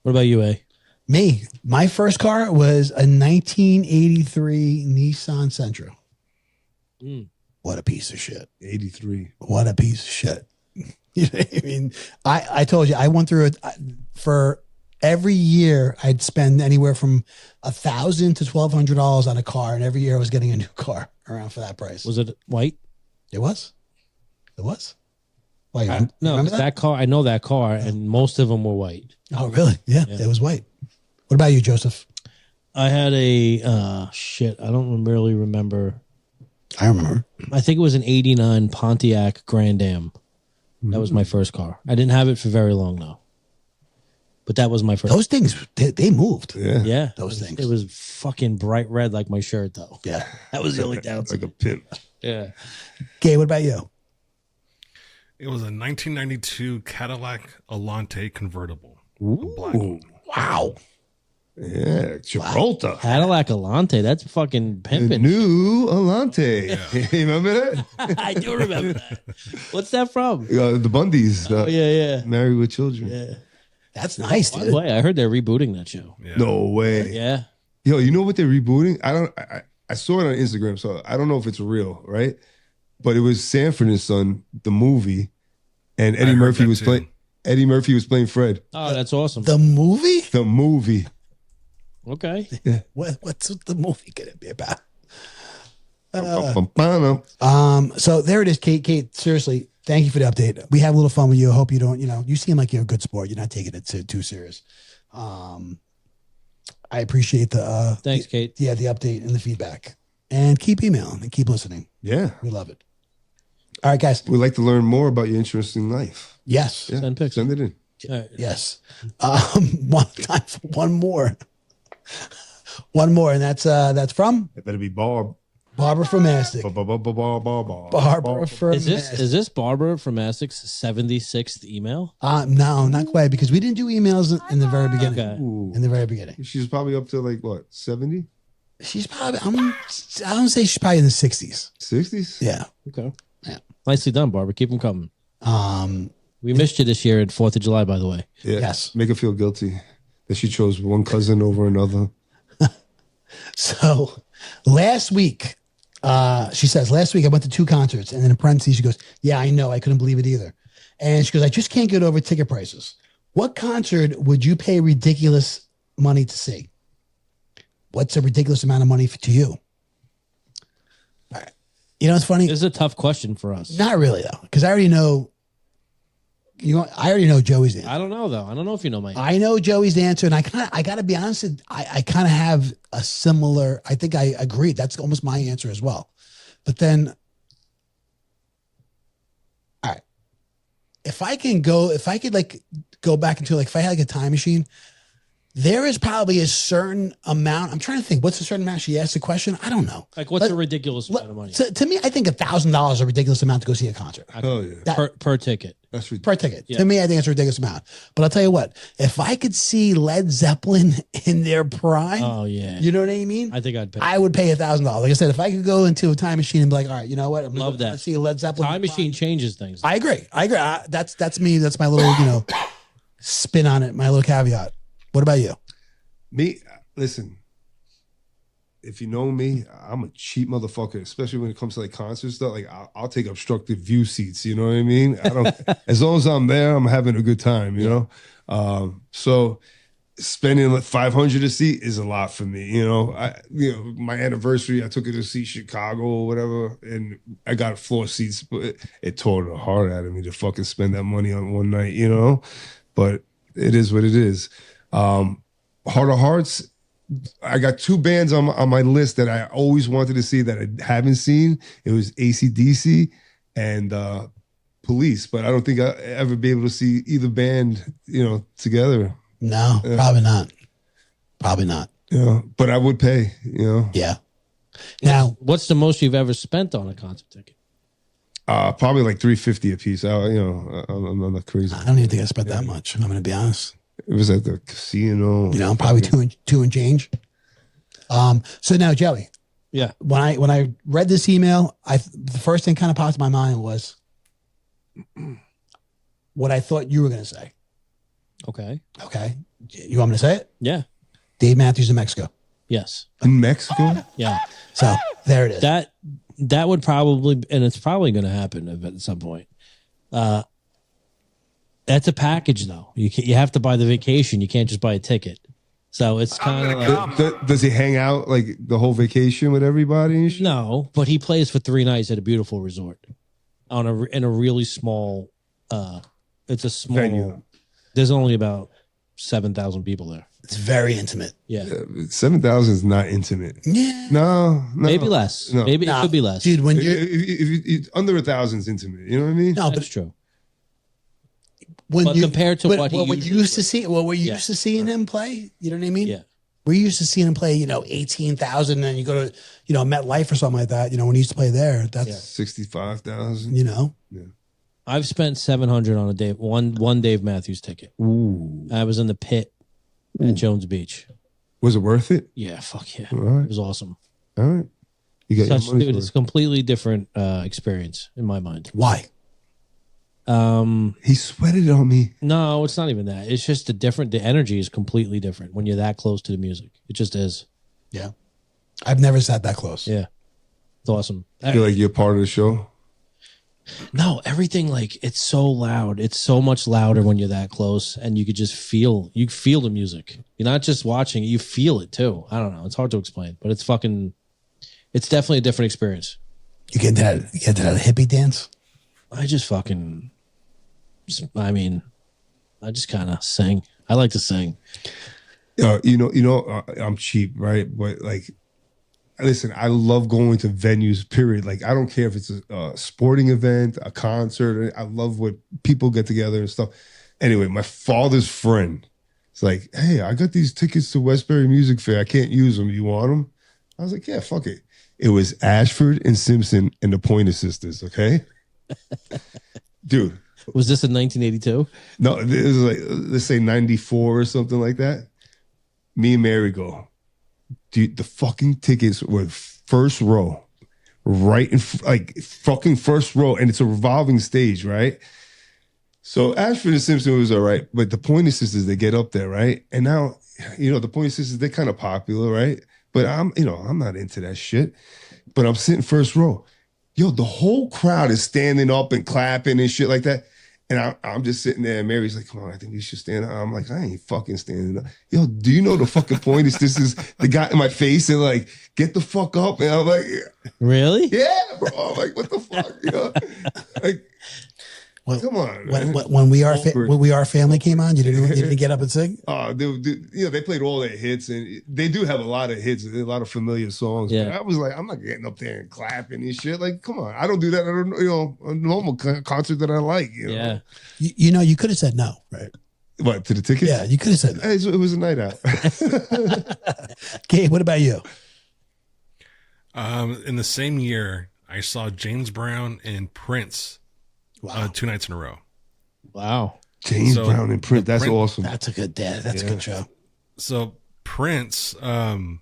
What about you, A? Me. My first car was a 1983 Nissan Sentra. What a piece of shit. 83. What a piece of shit. You know what I mean? I told you, I went through it for every year. I'd spend anywhere from $1,000 to $1,200 on a car, and every year I was getting a new car around for that price. Was it white? It was. It was. Why? No, remember that car. I know that car, and most of them were white. Oh, really? Yeah, it was white. What about you, Joseph? I had a shit. I don't really remember. I remember. I think it was an '89 Pontiac Grand Am. That was my first car. I didn't have it for very long though. But that was my first. Those things, they moved. Yeah. Those things. It was fucking bright red like my shirt though. Yeah. That was the only downside. Like a pimp. Yeah. Gay, what about you? It was a 1992 Cadillac Alante convertible. A black Ooh. one. Wow. Yeah, Gibraltar. Cadillac Alante. That's fucking The pimping. new Alante. You remember that? I do remember that. What's that from? The Bundys. Oh, yeah. Married with Children. Yeah. That's nice, By the dude. way, I heard they're rebooting that show. Yeah. No way. Yeah. Yo, you know what they're rebooting? I saw it on Instagram, so I don't know if it's real, right? But it was Sanford and Son, the movie, and Eddie Murphy was playing. Eddie Murphy was playing Fred. Oh, that's awesome. The movie? The movie. Okay. What's the movie gonna be about? So there it is, Kate. Kate, seriously, thank you for the update. We have a little fun with you. I hope you don't, you seem like you're a good sport. You're not taking it too serious. I appreciate the Thanks, Kate. the update and the feedback. And keep emailing and keep listening. Yeah. We love it. All right, guys. We'd like to learn more about your interesting life. Yes. Yeah. Send pics. Send it in. All right. Yes. One time for one more. One more, and that's from It better be Barb. Barbara from Mastic. Barbara from Is this Barbara from Essex 76th email? No, not quite, because we didn't do emails in the very beginning. Okay. Ooh. In the very beginning. She's probably up to like what, 70? She's probably I don't say she's probably in the 60s. 60s? Yeah. Okay. Yeah. Nicely done, Barbara. Keep them coming. We missed you this year at 4th of July, by the way. Yeah. Yes. Make her feel guilty that she chose one cousin over another. So last week, she says, last week I went to 2 concerts, and then in parentheses she goes, yeah, I know, I couldn't believe it either. And she goes, I just can't get over ticket prices. What concert would you pay ridiculous money to see? What's a ridiculous amount of money to you? All right. You know, it's funny. This is a tough question for us. Not really though, because I already know. I already know Joey's answer. I don't know though. I don't know if you know my. I know Joey's answer, and I got to be honest. I kind of have a similar. I think I agree. That's almost my answer as well. But then, all right, if I could go back into if I had a time machine, there is probably a certain amount. I'm trying to think. What's a certain amount? She asked the question. I don't know. What's a ridiculous amount of money? To me, I think $1,000 is a ridiculous amount to go see a concert. Oh yeah. Per ticket. That's Per ticket. Yeah. To me, I think it's a ridiculous amount. But I'll tell you what, if I could see Led Zeppelin in their prime, Oh yeah. you know what I mean? I think I'd pay. I would pay $1,000. Like I said, if I could go into a time machine and be like, all right, you know what? I'm Love gonna that. see Led Zeppelin. Time machine changes things. I agree. That's me. That's my little, spin on it. My little caveat. What about you? Me, listen, if you know me, I'm a cheap motherfucker, especially when it comes to concert stuff. I'll take obstructive view seats, you know what I mean? I don't, as long as I'm there, I'm having a good time, you know? So spending $500 a seat is a lot for me, my anniversary, I took it to see Chicago or whatever, and I got floor seats, but it tore the heart out of me to fucking spend that money on one night, but it is what it is. Heart of Hearts, I got 2 bands on my list that I always wanted to see that I haven't seen. It was AC/DC and Police, but I don't think I'll ever be able to see either band, together. No, probably not. Probably not. But I would pay, Yeah. Now, what's the most you've ever spent on a concert ticket? Probably like $350 a piece. I'm not crazy. I don't even think I spent that much. I'm going to be honest. It was at the casino. Probably two and change. So now, Joey. Yeah. When I read this email, the first thing kind of popped in my mind was what I thought you were going to say. Okay. You want me to say it? Yeah. Dave Matthews in Mexico. Yes. In Mexico? Yeah. So there it is. That would probably, and it's probably going to happen at some point. That's a package, though. You have to buy the vacation. You can't just buy a ticket. So it's kind of like, does he hang out like the whole vacation with everybody? And shit? No, but he plays for 3 nights at a beautiful resort in a really small. It's a small venue. There's only about 7,000 people there. It's very intimate. Yeah. 7,000 is not intimate. Yeah. No. Maybe less. No. Maybe it could be less. Dude, when if under 1,000 is intimate. You know what I mean? No, That's true. But compared to what he we're usually used to see, we're used to seeing him play. You know what I mean? Yeah. We're used to seeing him play, 18,000, and you go to, MetLife or something like that. When he used to play there, that's 65,000. Yeah. I've spent $700 on a day one Dave Matthews ticket. Ooh. I was in the pit at Jones Beach. Was it worth it? Yeah, fuck yeah. All right. It was awesome. All right. You got your money's Dude, worth. it's a completely different experience in my mind. Why? He sweated on me. No, it's not even that. It's just the energy is completely different when you're that close to the music. It just is. Yeah. I've never sat that close. Yeah. It's awesome. I feel like you're part of the show. No, everything, like, it's so loud. It's so much louder when you're that close, and you could just feel the music. You're not just watching it, you feel it too. I don't know. It's hard to explain, but it's definitely a different experience. You get that hippie dance? I just fucking, I just kind of sing. I like to sing. I'm cheap, right? But like, listen, I love going to venues, period. Like, I don't care if it's a sporting event, a concert. I love when people get together and stuff. Anyway, my father's friend is like, hey, I got these tickets to Westbury Music Fair. I can't use them. You want them? I was like, yeah, fuck it. It was Ashford and Simpson and the Pointer Sisters, okay? Dude. Was this in 1982? No, it was like, let's say 94 or something like that. Me and Mary go, dude, the fucking tickets were first row, right in fucking first row, and it's a revolving stage, right? So Ashford and Simpson was all right, but the Pointer Sisters, they get up there, right? And now, the Pointer Sisters, they're kind of popular, right? But I'm not into that shit. But I'm sitting first row. Yo, the whole crowd is standing up and clapping and shit like that. And I'm just sitting there, and Mary's like, come on, I think you should stand up. I'm like, I ain't fucking standing up. Yo, do you know the fucking point is this is the guy in my face and like, get the fuck up. And I'm like, really? Yeah, bro. I'm like, what the fuck? Like, come on. When We Are Family came on, you didn't get up and sing? Oh, they played all their hits, and they do have a lot of hits, a lot of familiar songs. Yeah. But I was like, I'm not getting up there and clapping and shit. Like, come on, I don't do that at a normal concert that I like. Yeah. You could have said no, right? What, to the tickets? Yeah, you could have said no. Hey, it was a night out. Gabe, what about you? In the same year, I saw James Brown and Prince. Wow. 2 nights in a row. Wow. James Brown and Prince. That's awesome. That's a good dad. That's a good show. So Prince, the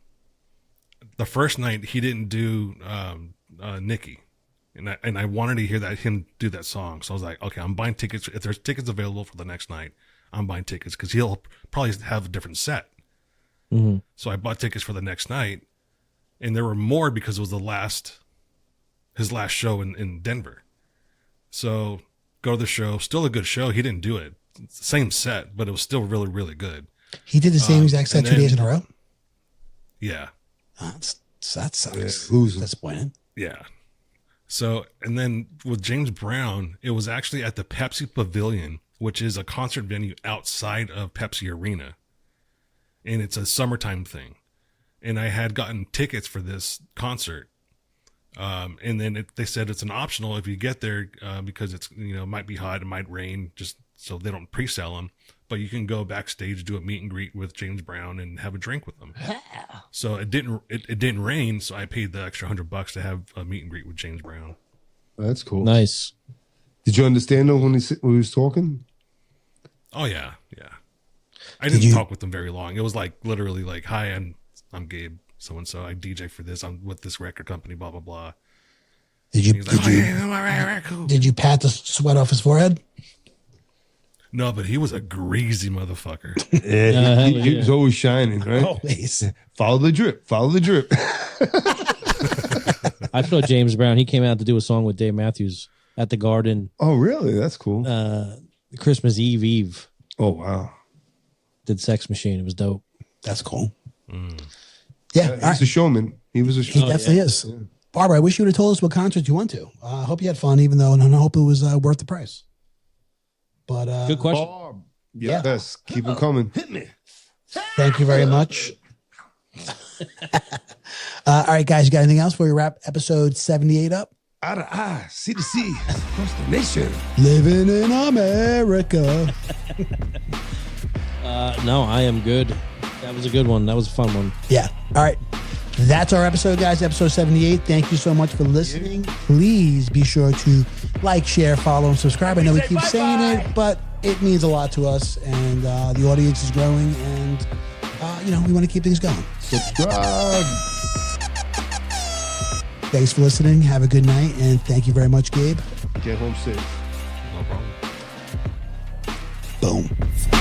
first night he didn't do Nikki, and I wanted to hear him do that song. So I was like, okay, I'm buying tickets. If there's tickets available for the next night, I'm buying tickets because he'll probably have a different set. Mm-hmm. So I bought tickets for the next night, and there were more because it was his last show in Denver. So go to the show. Still a good show. He didn't do it. Same set, but it was still really, really good. He did the same exact set 2 days in a row? Yeah. That sucks. Losing. Disappointing. Yeah. So, and then with James Brown, it was actually at the Pepsi Pavilion, which is a concert venue outside of Pepsi Arena. And it's a summertime thing. And I had gotten tickets for this concert. And then they said it's an optional if you get there because it's, it might be hot, it might rain, just so they don't pre-sell them. But you can go backstage, do a meet and greet with James Brown, and have a drink with him. So it didn't rain, so I paid the extra $100 to have a meet and greet with James Brown. That's cool. Nice. Did you understand though when he was talking? Oh yeah. I didn't talk with him very long. It was like literally like, "Hi, I'm Gabe, so and so. I DJ for this. I'm with this record company. Blah blah blah." Did you pat the sweat off his forehead? No, but he was a greasy motherfucker. Yeah, he was always shining, right? Always. Follow the drip. Follow the drip. I saw James Brown. He came out to do a song with Dave Matthews at the Garden. Oh, really? That's cool. Christmas Eve. Oh, wow. Did Sex Machine. It was dope. That's cool. Yeah. He's a showman. He was a showman. He definitely is. Yeah. Barbara, I wish you would have told us what concert you went to. I hope you had fun, even though, and I hope it was worth the price. But good question. Yeah, yes. Keep them coming. Hit me. Thank you very much. All right, guys, you got anything else before we wrap episode 78 up? Eye to eye, sea to sea, across the nation. Living in America. No, I am good. That was a good one. That was a fun one. Yeah. All right. That's our episode, guys. Episode 78. Thank you so much for listening. Please be sure to like, share, follow, and subscribe. I know we keep saying it, but it means a lot to us, and the audience is growing, and we want to keep things going. Subscribe. Thanks for listening. Have a good night, and thank you very much, Gabe. Get home safe. No problem. Boom.